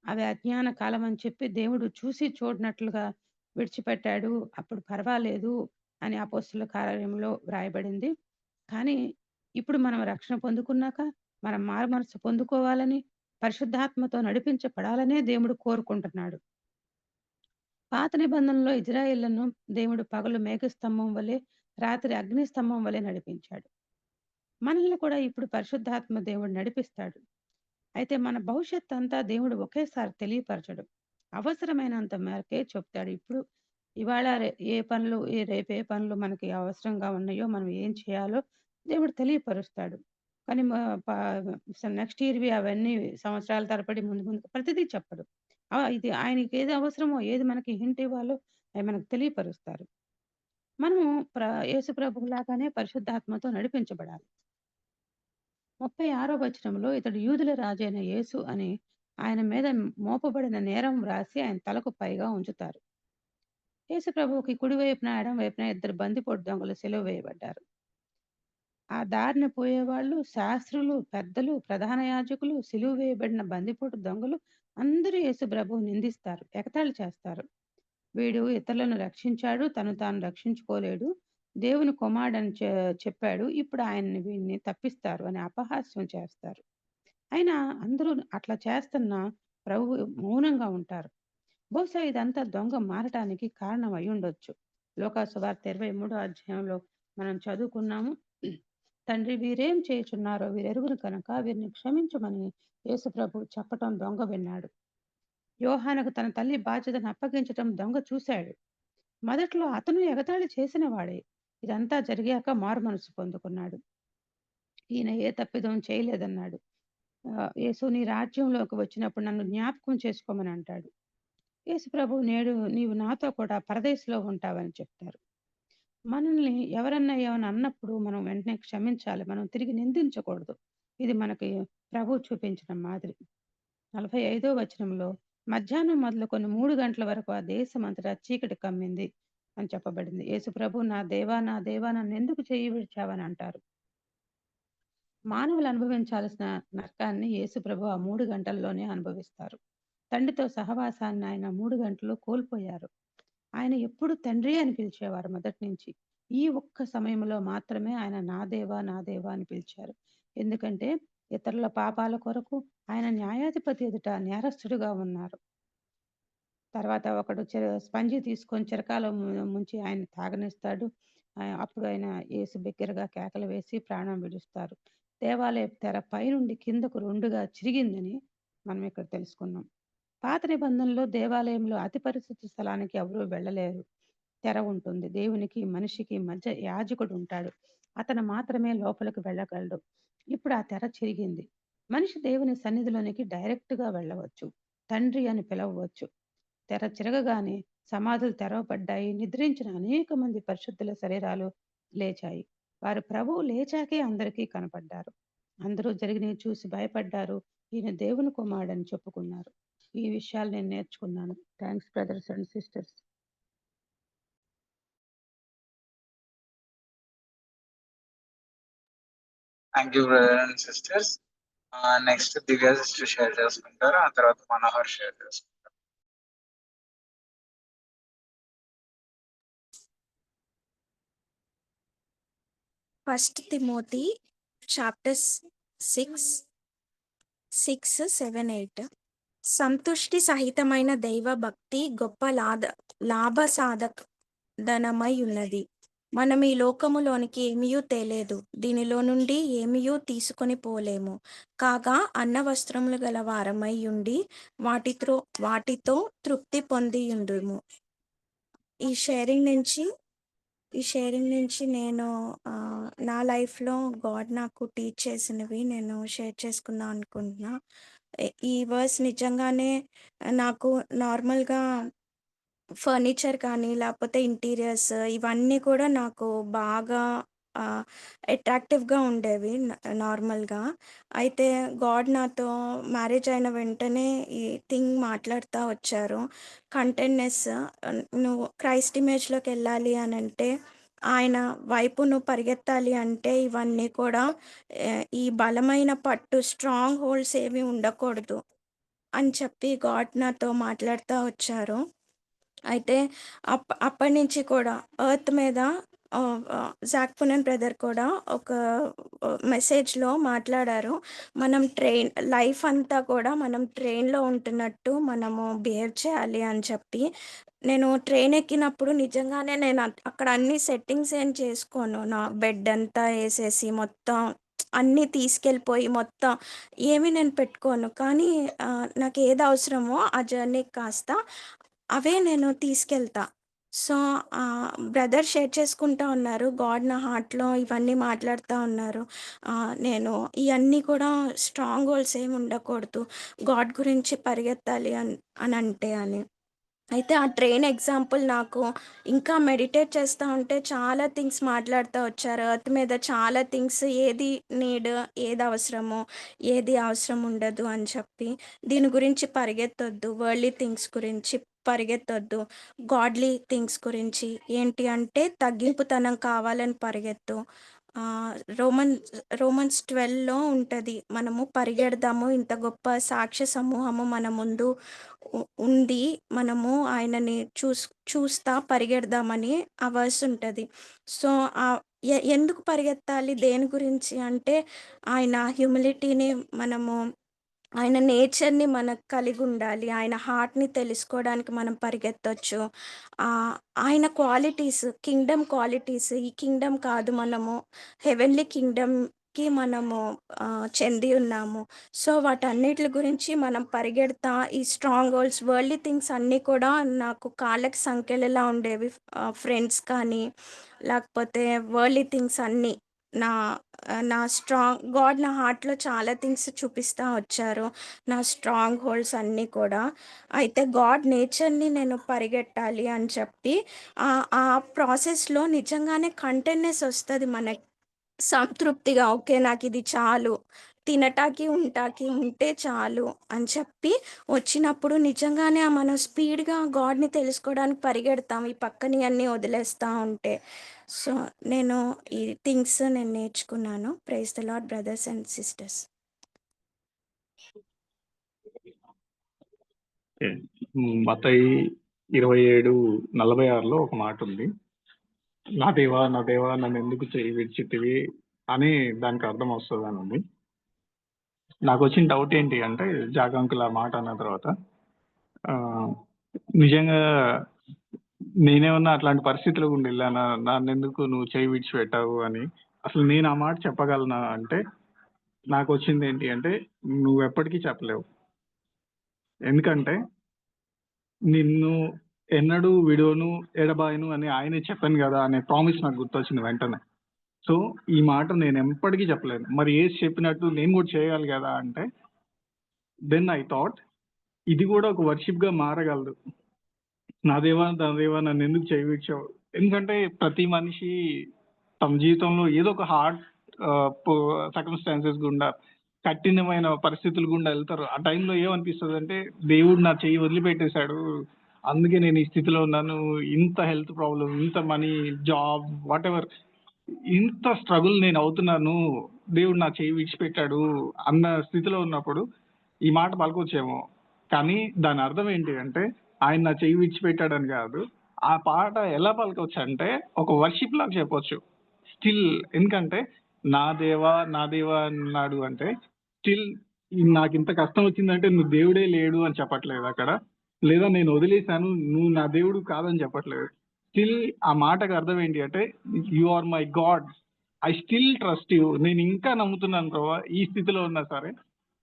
అవి అజ్ఞాన కాలం అని చెప్పి దేవుడు చూసి చూడనట్లుగా విడిచిపెట్టాడు, అప్పుడు పర్వాలేదు అని అపోస్తలుల కార్యంలో వ్రాయబడింది. కానీ ఇప్పుడు మనం రక్షణ పొందుకున్నాక మనం మారుమనసు పొందుకోవాలని, పరిశుద్ధాత్మతో నడిపించబడాలనే దేవుడు కోరుకుంటున్నాడు. పాత నిబంధనలో ఇజ్రాయేళ్లను దేవుడు పగలు మేఘస్తంభం వలె, రాత్రి అగ్ని స్తంభం వలె నడిపించాడు. మనల్ని కూడా ఇప్పుడు పరిశుద్ధాత్మ దేవుడు నడిపిస్తాడు. అయితే మన భవిష్యత్ అంతా దేవుడు ఒకేసారి తెలియపరచడు. అవసరమైనంత మేరకే చెప్తాడు. ఇప్పుడు ఇవాళ ఏ పనులు రేపు ఏ పనులు మనకి అవసరంగా ఉన్నాయో, మనం ఏం చేయాలో దేవుడు తెలియపరుస్తాడు. కానీ నెక్స్ట్ ఇయర్‌వి అవన్నీ సంవత్సరాల తరబడి ముందు ప్రతిదీ చెప్పడు. ఇది ఆయనకి ఏది అవసరమో, ఏది మనకి హింట్ ఇవ్వాలో అవి మనకు తెలియపరుస్తారు. మనము యేసు ప్రభువులాగానే పరిశుద్ధాత్మతో నడిపించబడాలి. 36వ వచనంలో ఇతడు యూదుల రాజైన యేసు అని ఆయన మీద మోపబడిన నేరం వ్రాసి ఆయన తలకు పైగా ఉంచుతారు. యేసు ప్రభువుకి కుడివైపున ఎడం వైపున 2 బందిపోటు దొంగలు సిలువ వేయబడ్డారు. ఆ దారిన పోయేవాళ్ళు, శాస్త్రులు, పెద్దలు, ప్రధాన యాజకులు, సిలువ వేయబడిన బందిపోటు దొంగలు అందరూ యేసు ప్రభువుని నిందిస్తారు, ఎగతాళి చేస్తారు. వీడు ఇతరులను రక్షించాడు, తను తాను రక్షించుకోలేడు. దేవుని కుమారుడని చెప్పాడు. ఇప్పుడు వీడిని తప్పిస్తారు అని అపహాస్యం చేస్తారు. అయినా అందరూ అట్లా చేస్తున్నా ప్రభువు మౌనంగా ఉంటారు. బహుశా ఇదంతా దొంగ మారటానికి కారణం అయ్యుండొచ్చు. లోకాసు వార్త 23వ అధ్యాయంలో మనం చదువుకున్నాము. తండ్రి, వీరేం చేయుచున్నారో వీరెరుగురు కనుక వీరిని క్షమించమని యేసు ప్రభు చెప్పటం దొంగ విన్నాడు. యోహానుకు తన తల్లి బాధ్యతను అప్పగించటం దొంగ చూశాడు. మొదట్లో అతను ఎగతాళి చేసిన వాడే. ఇదంతా జరిగాక మారు మనసు పొందుకున్నాడు. ఈయన ఏ తప్పిదం చేయలేదన్నాడు. యేసు, నీ రాజ్యంలోకి వచ్చినప్పుడు నన్ను జ్ఞాపకం చేసుకోమని అంటాడు. యేసు ప్రభు, నేడు నీవు నాతో కూడా పరదేశంలో ఉంటావని చెప్తారు. మనల్ని ఎవరన్నా ఏమన్నా అన్నప్పుడు మనం వెంటనే క్షమించాలి. మనం తిరిగి నిందించకూడదు. ఇది మనకి ప్రభు చూపించిన మాదిరి. 45వ వచనంలో మధ్యాహ్నం మొదలుకొని 3 గంటల వరకు ఆ దేశం అంతటా చీకటి కమ్మింది అని చెప్పబడింది. యేసు ప్రభు, నా దేవా నా దేవా నన్ను ఎందుకు చేయి విడిచావని అంటారు. మానవులు అనుభవించాల్సిన నరకాన్ని యేసు ప్రభు ఆ 3 గంటల్లోనే అనుభవిస్తారు. తండ్రితో సహవాసాన్ని ఆయన 3 గంటలు కోల్పోయారు. ఆయన ఎప్పుడు తండ్రి అని పిలిచేవారు మొదటి నుంచి. ఈ ఒక్క సమయంలో మాత్రమే ఆయన నా దేవా నా దేవా అని పిలిచారు. ఎందుకంటే ఇతరుల పాపాల కొరకు ఆయన న్యాయాధిపతి ఎదుట నేరస్తుడిగా ఉన్నారు. తర్వాత ఒకడు స్పంజి తీసుకొని చిరకాలో ముంచి ఆయన తాగనిస్తాడు. అప్పుడు ఆయన యేసు బిగ్గరగా కేకలు వేసి ప్రాణం విడుస్తారు. దేవాలయపు తెర పైనుండి కిందకు 2గా చిరిగిందని మనం ఇక్కడ తెలుసుకున్నాం. పాత నిబంధనలో దేవాలయంలో అతి పరిశుద్ధ స్థలానికి ఎవరూ వెళ్ళలేరు. తెర ఉంటుంది. దేవునికి మనిషికి మధ్య యాజకుడు ఉంటాడు. అతను మాత్రమే లోపలికి వెళ్ళగలడు. ఇప్పుడు ఆ తెర చిరిగింది. మనిషి దేవుని సన్నిధిలోనికి డైరెక్ట్ గా వెళ్ళవచ్చు. తండ్రి అని పిలవవచ్చు. తెర చిరగగానే సమాధులు తెరవబడ్డాయి. నిద్రించిన అనేక మంది పరిశుద్ధుల శరీరాలు లేచాయి. వారు ప్రభువు లేచాకే అందరికీ కనపడ్డారు. అందరూ జరిగినవి చూసి భయపడ్డారు. ఈయన దేవుని కుమారుడని చెప్పుకున్నారు. ఈ విషయాలు నేను నేర్చుకున్నాను. Thanks brothers and sisters. Thank you brother and sisters. Next Divya sister share చేసుకుంటారు, ఆ తర్వాత మనోహర్ షేర్ చేసుకుంటారు. First Timothy chapter 6:7-8. సంతుష్టి సహితమైన దైవ భక్తి గొప్ప లాభ సాధనమై ఉన్నది. మనం ఈ లోకములోనికి ఏమీయూ తేలేదు, దీనిలో నుండి ఏమీయూ తీసుకొని పోలేము. కాగా అన్న వస్త్రములు గల వారమై ఉండి వాటితో తృప్తి పొందియుండుము. ఈ షేరింగ్ నుంచి నేను నా లైఫ్లో గాడ్ నాకు టీచ్ చేసినవి నేను షేర్ చేసుకుందాం అనుకుంటున్నా. ఈ వర్స్ నిజంగానే నాకు నార్మల్గా ఫర్నిచర్ కానీ లేకపోతే ఇంటీరియర్స్ ఇవన్నీ కూడా నాకు బాగా అట్రాక్టివ్గా ఉండేవి నార్మల్గా. అయితే గాడ్ నాతో మ్యారేజ్ అయిన వెంటనే ఈ థింగ్ మాట్లాడుతూ వచ్చారు. కంటెంట్నెస్, నువ్వు క్రైస్ట్ ఇమేజ్లోకి వెళ్ళాలి అని అంటే, ఆయన వైపు నువ్వు పరిగెత్తాలి అంటే ఇవన్నీ కూడా ఈ బలమైన పట్టు స్ట్రాంగ్ హోల్డ్స్ ఏవి ఉండకూడదు అని చెప్పి గాడ్ నాతో మాట్లాడుతూ వచ్చారు. అయితే అప్పటి నుంచి కూడా ఎర్త్ మీద జాక్ పునన్ బ్రదర్ కూడా ఒక మెసేజ్లో మాట్లాడారు. మనం లైఫ్ అంతా కూడా మనం ట్రైన్లో ఉంటున్నట్టు మనము బిహేవ్ చేయాలి అని చెప్పి. నేను ట్రైన్ ఎక్కినప్పుడు నిజంగానే నేను అక్కడ అన్ని సెట్టింగ్స్ ఏం చేసుకోను. నా బెడ్ అంతా వేసేసి మొత్తం అన్నీ తీసుకెళ్ళిపోయి మొత్తం ఏమీ నేను పెట్టుకోను. కానీ నాకు ఏది అవసరమో ఆ జర్నీకి కాస్త అవే నేను తీసుకెళ్తా. సో బ్రదర్ షేర్ చేసుకుంటా ఉన్నారు. గాడ్ నా హార్ట్లో ఇవన్నీ మాట్లాడుతూ ఉన్నారు. నేను ఇవన్నీ కూడా స్ట్రాంగ్ హోల్డ్స్ ఏమి ఉండకూడదు, గాడ్ గురించి పరిగెత్తాలి అని అంటే అని. అయితే ఆ ట్రైన్ ఎగ్జాంపుల్ నాకు ఇంకా మెడిటేట్ చేస్తూ ఉంటే చాలా థింగ్స్ మాట్లాడుతూ వచ్చారు. ఎర్త్ మీద చాలా థింగ్స్, ఏది నీడ్, ఏది అవసరమో ఏది అవసరం ఉండదు అని చెప్పి, దీని గురించి పరిగెత్తొద్దు, వరల్డ్లీ థింగ్స్ గురించి పరిగెత్తొద్దు. గాడ్లీ థింగ్స్ గురించి ఏంటి అంటే తగ్గింపుతనం కావాలని పరిగెత్తు. రోమన్స్ 12లో ఉంటది. మనము పరిగెడదాము, ఇంత గొప్ప సాక్ష్య సమూహము మన ముందు ఉంది. మనము ఆయనని చూస్తా పరిగెడదామని ఆ వర్స్ ఉంటది. సో, ఎందుకు పరిగెత్తాలి? దేని గురించి అంటే ఆయన హ్యూమిలిటీని మనము ఆయన నేచర్‌ని మనకు కలిగుండాలి. ఆయన హార్ట్‌ని తెలుసుకోవడానికి మనం పరిగెత్తొచ్చు. ఆయన క్వాలిటీస్, కింగ్డమ్ క్వాలిటీస్, ఈ కింగ్డమ్ కాదు, మనము హెవెన్లీ కింగ్డమ్‌కి మనము చెంది ఉన్నాము. సో, వాటన్నిట్లి గురించి మనం పరిగెడతా ఈ స్ట్రాంగ్ హోల్డ్స్, వరల్డ్లీ థింగ్స్ అన్నీ కూడా నాకు కాళ్ళకి సంకెళ్ళలా ఉండేవి. ఫ్రెండ్స్ కానీ, లేకపోతే వరల్డ్లీ థింగ్స్ అన్నీ. నా నా గాడ్ నా హార్ట్‌లో చాలా థింగ్స్ చూపిస్తా వచ్చారు. నా స్ట్రాంగ్ హోల్డ్స్ అన్నీ కూడా. అయితే గాడ్ నేచర్‌ని నేను పరిగెట్టాలి అని చెప్పి ఆ ప్రాసెస్‌లో నిజంగానే కంటెంట్‌నెస్ వస్తది మనకి. సంతృప్తిగా ఓకే. నాకిది చాలు. తినటానికి, ఉంటాకి ఉంటే చాలు అని చెప్పి వచ్చినప్పుడు నిజంగానే మనం స్పీడ్‌గా గాడ్‌ని తెలుసుకోవడానికి పరిగెడతాం. ఈ పక్కనియన్నీ వదిలేస్తా ఉంటే. సో, నేను ఈ థింగ్స్ నేను నేర్చుకున్నాను. Praise the Lord brothers and sisters. Mattayi 27:46లో ఒక మాట ఉంది. నా దేవా నా దేవా నన్ను ఎందుకు చేయి విడిచితివి అని దానికి అర్థం వస్తుంది అని ఉంది. నాకు వచ్చిన డౌట్ ఏంటి అంటే జాగంకుల మాట అన్న తర్వాత ఆ, నిజంగా నేనేమన్నా అట్లాంటి పరిస్థితులు గుండా వెళ్ళానా, నన్ను ఎందుకు నువ్వు చేయి విడిచిపెట్టావు అని అసలు నేను ఆ మాట చెప్పగలనా అంటే నాకు వచ్చింది ఏంటి అంటే నువ్వు ఎప్పటికీ చెప్పలేవు. ఎందుకంటే నిన్ను ఎన్నడూ విడవను ఎడబాయను అని ఆయనే చెప్పాను కదా అనే ప్రామిస్ నాకు గుర్తొచ్చింది వెంటనే. సో ఈ మాట నేను ఎప్పటికీ చెప్పలేను. మరి ఏసి చెప్పినట్టు నేను కూడా చేయాలి కదా అంటే దెన్ ఐ థాట్ ఇది కూడా ఒక వర్షిప్ గా మారగలదు. నా దేవా నన్ను ఎందుకు చేయవిచ్చావు. ఎందుకంటే ప్రతి మనిషి తమ జీవితంలో ఏదో ఒక హార్డ్ సర్కమ్స్టాన్సెస్ గుండా కఠినమైన పరిస్థితులు గుండా వెళ్తారు. ఆ టైంలో ఏమనిపిస్తుంది అంటే దేవుడు నా చెయ్యి వదిలిపెట్టేశాడు, అందుకే నేను ఈ స్థితిలో ఉన్నాను, ఇంత హెల్త్ ప్రాబ్లం, ఇంత మనీ, జాబ్, వాట్ ఎవర్, ఇంత స్ట్రగుల్ నేను అవుతున్నాను, దేవుడు నా చెయ్యి విడిచిపెట్టాడు అన్న స్థితిలో ఉన్నప్పుడు ఈ మాట పలకొచ్చేమో. కానీ దాని అర్థం ఏంటి అంటే ఆయన నా చెయ్యి విడిచిపెట్టాడని కాదు. ఆ పాట ఎలా పలకొచ్చు అంటే ఒక వర్షిప్ లాగా చెప్పొచ్చు స్టిల్. ఎందుకంటే నా దేవా అన్నాడు అంటే స్టిల్ నాకు ఇంత కష్టం వచ్చిందంటే నువ్వు దేవుడే లేడు అని చెప్పట్లేదు అక్కడ, లేదా నేను వదిలేశాను నువ్వు నా దేవుడు కాదని చెప్పట్లేదు. స్టిల్ ఆ మాటకు అర్థం ఏంటి అంటే you are my God, I still trust you. నేను ఇంకా నమ్ముతున్నాను ప్రభా, ఈ స్థితిలో ఉన్నా సరే,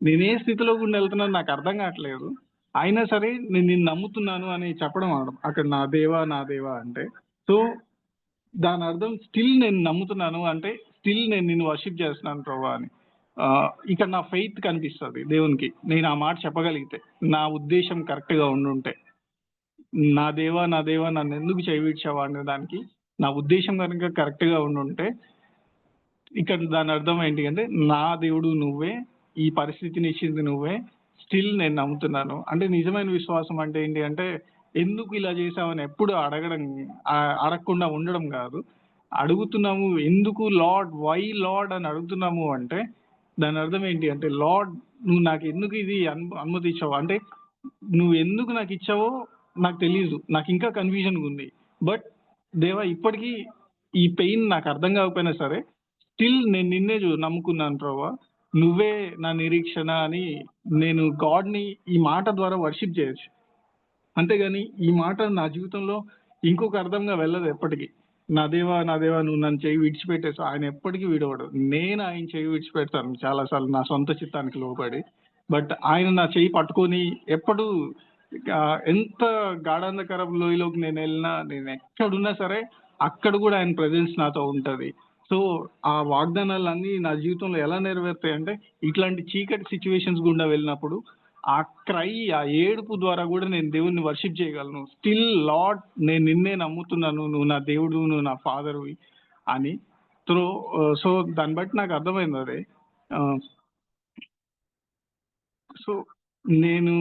నేను ఏ స్థితిలో గుండా వెళ్తున్నాను నాకు అర్థం కావట్లేదు, అయినా సరే నేను నిన్ను నమ్ముతున్నాను అని చెప్పడం అక్కడ నా దేవా అంటే. సో దాని అర్థం స్టిల్ నేను నమ్ముతున్నాను అంటే స్టిల్ నేను నిన్ను వర్షిప్ చేస్తున్నాను ప్రభా అని. ఇక్కడ నా ఫెయిత్ కనిపిస్తుంది దేవునికి. నేను ఆ మాట చెప్పగలిగితే, నా ఉద్దేశం కరెక్ట్ గా ఉండుంటే, నా దేవా నన్ను ఎందుకు చేయవిడ్చావా అనే దానికి నా ఉద్దేశం కనుక కరెక్ట్ గా ఉండుంటే ఇక్కడ దాని అర్థం ఏంటి అంటే నా దేవుడు నువ్వే, ఈ పరిస్థితిని ఇచ్చింది నువ్వే, స్టిల్ నేను నమ్ముతున్నాను అంటే. నిజమైన విశ్వాసం అంటే ఏంటి అంటే ఎందుకు ఇలా చేసావని ఎప్పుడు అడగకుండా ఉండడం కాదు, అడుగుతున్నాము ఎందుకు లార్డ్, వై లార్డ్ అని అడుగుతున్నాము అంటే దాని అర్థం ఏంటి అంటే లార్డ్ నువ్వు నాకు ఎందుకు ఇది అనుమతి ఇచ్చావు అంటే, నువ్వు ఎందుకు నాకు ఇచ్చావో నాకు తెలియదు, నాకు ఇంకా కన్ఫ్యూజన్ ఉంది. బట్ దేవా ఇప్పటికీ ఈ పెయిన్ నాకు అర్థం కాకపోయినా సరే స్టిల్ నేను నిన్నే నమ్ముకున్నాను ప్రభా, నువ్వే నా నిరీక్షణ అని నేను గాడ్ని ఈ మాట ద్వారా వర్షిప్ చేయొచ్చు. అంతేగాని ఈ మాట నా జీవితంలో ఇంకొక అర్థంగా వెళ్ళదు ఎప్పటికీ. నా దేవా నువ్వు నన్ను చెయ్యి విడిచిపెట్టేసావు, ఆయన ఎప్పటికీ విడవడు. నేను ఆయన చెయ్యి విడిచిపెడతాను చాలాసార్లు నా సొంత చిత్తానికి లోబడి. బట్ ఆయన నా చెయ్యి పట్టుకొని ఎప్పుడు ఎంత గాఢాంధకర లోయలోకి నేను వెళ్ళినా, నేను ఎక్కడున్నా సరే అక్కడ కూడా ఆయన ప్రెజెన్స్ నాతో ఉంటది. సో ఆ వాగ్దానాలన్నీ నా జీవితంలో ఎలా నెరవేరుతాయి అంటే ఇట్లాంటి చీకటి సిచ్యువేషన్స్ గుండా వెళ్ళినప్పుడు ఆ క్రై, ఆ ఏడుపు ద్వారా కూడా నేను దేవుణ్ణి వర్షిప్ చేయగలను. స్టిల్ లార్డ్ నేను నిన్నే నమ్ముతున్నాను, నువ్వు నా దేవుడు, నువ్వు నా ఫాదర్వి అని. సో దాన్ని బట్టి నాకు అర్థమైంది అదే. సో నేను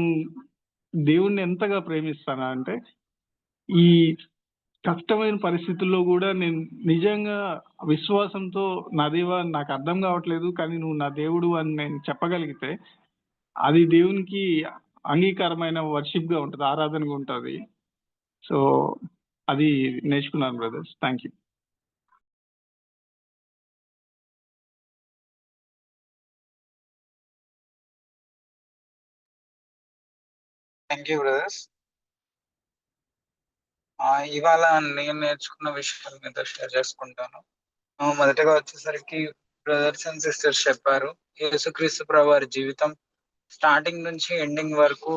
దేవుణ్ణి ఎంతగా ప్రేమిస్తానా అంటే, ఈ కష్టమైన పరిస్థితుల్లో కూడా నేను నిజంగా విశ్వాసంతో నా దేవా నాకు అర్థం కావట్లేదు, కానీ నువ్వు నా దేవుడు అని నేను చెప్పగలిగితే అది దేవునికి అంగీకారమైన వర్షిప్‌గా ఉంటది. ఆరాధనగా ఉంటది. సో, అది నేర్చుకున్నాను brothers. Thank you. Thank you brothers. ఇవాళ నేను నేర్చుకున్న విషయాల మీద షేర్ చేసుకుంటాను. మొదటగా వచ్చేసరికి బ్రదర్స్ అండ్ సిస్టర్స్ చెప్పారు, యేసుక్రీస్తు ప్రభు వారి జీవితం స్టార్టింగ్ నుంచి ఎండింగ్ వరకు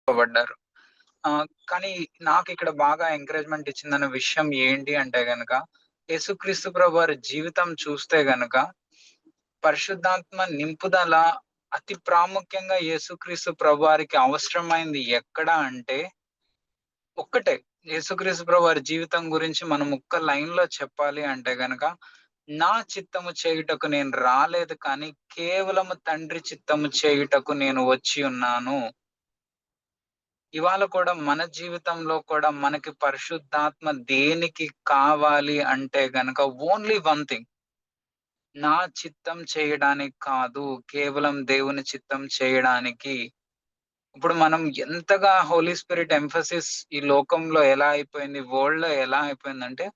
పడ్డారు. కానీ నాకు ఇక్కడ బాగా ఎంకరేజ్మెంట్ ఇచ్చిందన్న విషయం ఏంటి అంటే గనక, యేసుక్రీస్తు ప్రభు వారి జీవితం చూస్తే గనక పరిశుద్ధాత్మ నింపుదల అతి ప్రాముఖ్యంగా యేసుక్రీస్తు ప్రభు వారికి అవసరమైంది ఎక్కడ అంటే ఒక్కటే. యేసుక్రీస్తు ప్రభు వారి జీవితం గురించి మనం ఒక్క లైన్ లో చెప్పాలి అంటే గనక, నా చిత్తము చేయుటకు నేను రాలేదు, కానీ కేవలము తండ్రి చిత్తము చేయుటకు నేను వచ్చి ఉన్నాను. ఇవాళ కూడా మన జీవితంలో కూడా మనకి పరిశుద్ధాత్మ దేనికి కావాలి అంటే గనక ఓన్లీ వన్ థింగ్, నా చిత్తం చేయడానికి కాదు, కేవలం దేవుని చిత్తం చేయడానికి. ఇప్పుడు మనం ఎంతగా హోలీ స్పిరిట్ ఎంఫసిస్ ఈ లోకంలో ఎలా అయిపోయింది, వరల్డ్ లో ఎలా అయిపోయిందంటే,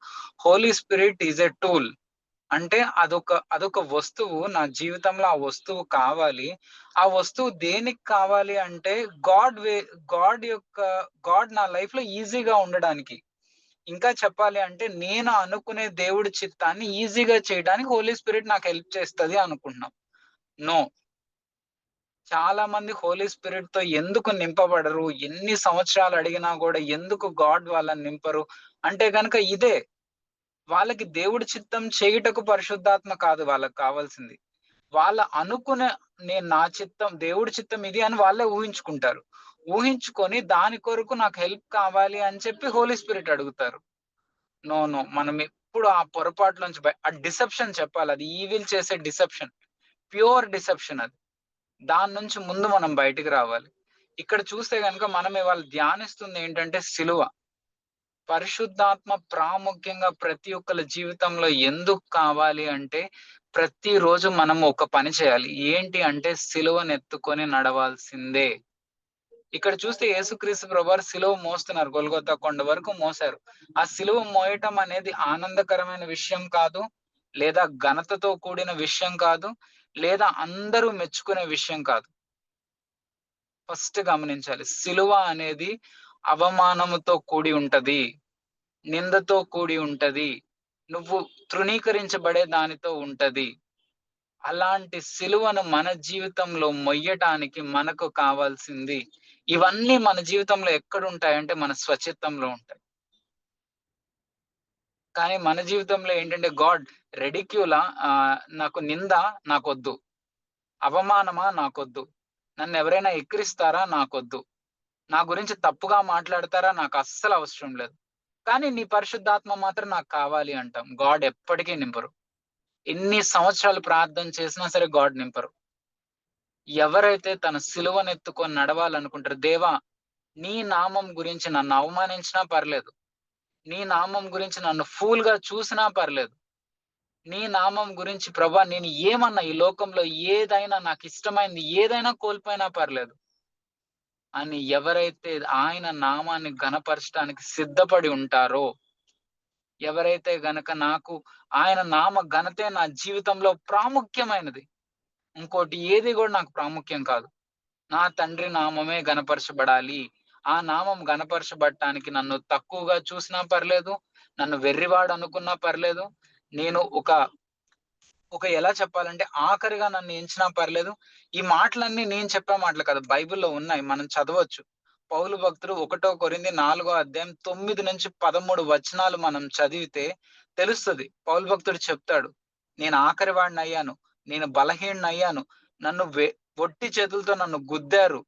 Holy Spirit is a tool. అంటే అదొక వస్తువు, నా జీవితంలో ఆ వస్తువు కావాలి. ఆ వస్తువు దేనికి కావాలి అంటే గాడ్ నా లైఫ్ లో ఈజీగా ఉండడానికి. ఇంకా చెప్పాలి అంటే నేను అనుకునే దేవుడి చిత్తాన్ని ఈజీగా చేయడానికి హోలీ స్పిరిట్ నాకు హెల్ప్ చేస్తుంది అనుకుంటున్నాం. నో, చాలా మంది హోలీ స్పిరిట్ తో ఎందుకు నింపబడరు, ఎన్ని సంవత్సరాలు అడిగినా కూడా ఎందుకు గాడ్ వాళ్ళని నింపరు అంటే గనక ఇదే, వాళ్ళకి దేవుడి చిత్తం చేయుటకు పరిశుద్ధాత్మ కాదు వాళ్ళకి కావాల్సింది. వాళ్ళ అనుకునే నా చిత్తం దేవుడి చిత్తం ఇది అని వాళ్ళే ఊహించుకుంటారు. ఊహించుకొని దాని కొరకు నాకు హెల్ప్ కావాలి అని చెప్పి హోలీ స్పిరిట్ అడుగుతారు. నో నో, మనం ఎప్పుడు ఆ పొరపాటు నుంచి ఆ డిసెప్షన్ చెప్పాలి, అది ఈవిల్ చేసే డిసెప్షన్, ప్యూర్ డిసెప్షన్ అది. దాని నుంచి ముందు మనం బయటికి రావాలి. ఇక్కడ చూస్తే కనుక మనం ఇవాళ ధ్యానిస్తుంది ఏంటంటే సిలువ. పరిశుద్ధాత్మ ప్రాముఖ్యంగా ప్రతి ఒక్కరి జీవితంలో ఎందుకు కావాలి అంటే, ప్రతిరోజు మనం ఒక పని చేయాలి. ఏంటి అంటే సిలువను ఎత్తుకొని నడవాల్సిందే. ఇక్కడ చూస్తే యేసుక్రీస్తు ప్రభువారు సిలువ మోస్తున్నారు, గొల్గొతా కొండ వరకు మోసారు. ఆ సిలువ మోయటం అనేది ఆనందకరమైన విషయం కాదు, లేదా ఘనతతో కూడిన విషయం కాదు, లేదా అందరూ మెచ్చుకునే విషయం కాదు. ఫస్ట్ గమనించాలి, సిలువ అనేది అవమానముతో కూడి ఉంటది, నిందతో కూడి ఉంటది, నువ్వు తృణీకరించబడే దానితో ఉంటది. అలాంటి సిలువను మన జీవితంలో మొయ్యటానికి మనకు కావాల్సింది, ఇవన్నీ మన జీవితంలో ఎక్కడ ఉంటాయంటే మన స్వచిత్తంలో ఉంటాయి. కానీ మన జీవితంలో ఏంటంటే గాడ్ రెడిక్యూలా, నాకు నింద నాకొద్దు, అవమానమా నాకొద్దు, నన్ను ఎవరైనా ఎక్కిరిస్తారా నాకొద్దు, నా గురించి తప్పుగా మాట్లాడతారా నాకు అస్సలు అవసరం లేదు, కానీ నీ పరిశుద్ధాత్మ మాత్రం నాకు కావాలి అంటాం. గాడ్ ఎప్పటికీ నింపరు. ఎన్ని సంవత్సరాలు ప్రార్థన చేసినా సరే గాడ్ నింపరు. ఎవరైతే తన సిలువను ఎత్తుకొని నడవాలనుకుంటారు, దేవా నీ నామం గురించి నన్ను అవమానించినా పర్లేదు, నీ నామం గురించి నన్ను ఫూల్ గా చూసినా పర్లేదు, నీ నామం గురించి ప్రభా నేను ఏమన్నా ఈ లోకంలో ఏదైనా నాకు ఇష్టమైంది ఏదైనా కోల్పోయినా పర్లేదు అని ఎవరైతే ఆయన నామాన్ని ఘనపరచడానికి సిద్ధపడి ఉంటారో, ఎవరైతే గనక నాకు ఆయన నామ ఘనతే నా జీవితంలో ప్రాముఖ్యమైనది, ఇంకోటి ఏది కూడా నాకు ప్రాముఖ్యం కాదు, నా తండ్రి నామమే గణపరచబడాలి, ఆ నామం గణపరచబడటానికి నన్ను తక్కువగా చూసినా పర్లేదు, నన్ను వెర్రివాడు అనుకున్నా పర్లేదు, నేను ఒక ఎలా చెప్పాలంటే ఆఖరిగా నన్ను ఎంచినా పర్లేదు. ఈ మాటలన్నీ నేను చెప్పే మాటలు కదా, బైబిల్లో ఉన్నాయి, మనం చదవచ్చు. పౌలు భక్తుడు 1 కొరింథీ 4:9-13 వచనాలు మనం చదివితే తెలుస్తుంది. పౌలు భక్తుడు చెప్తాడు, నేను ఆఖరి వాడిని అయ్యాను, నేను బలహీన అయ్యాను, నన్ను ఒట్టి చేతులతో నన్ను గుద్దారు,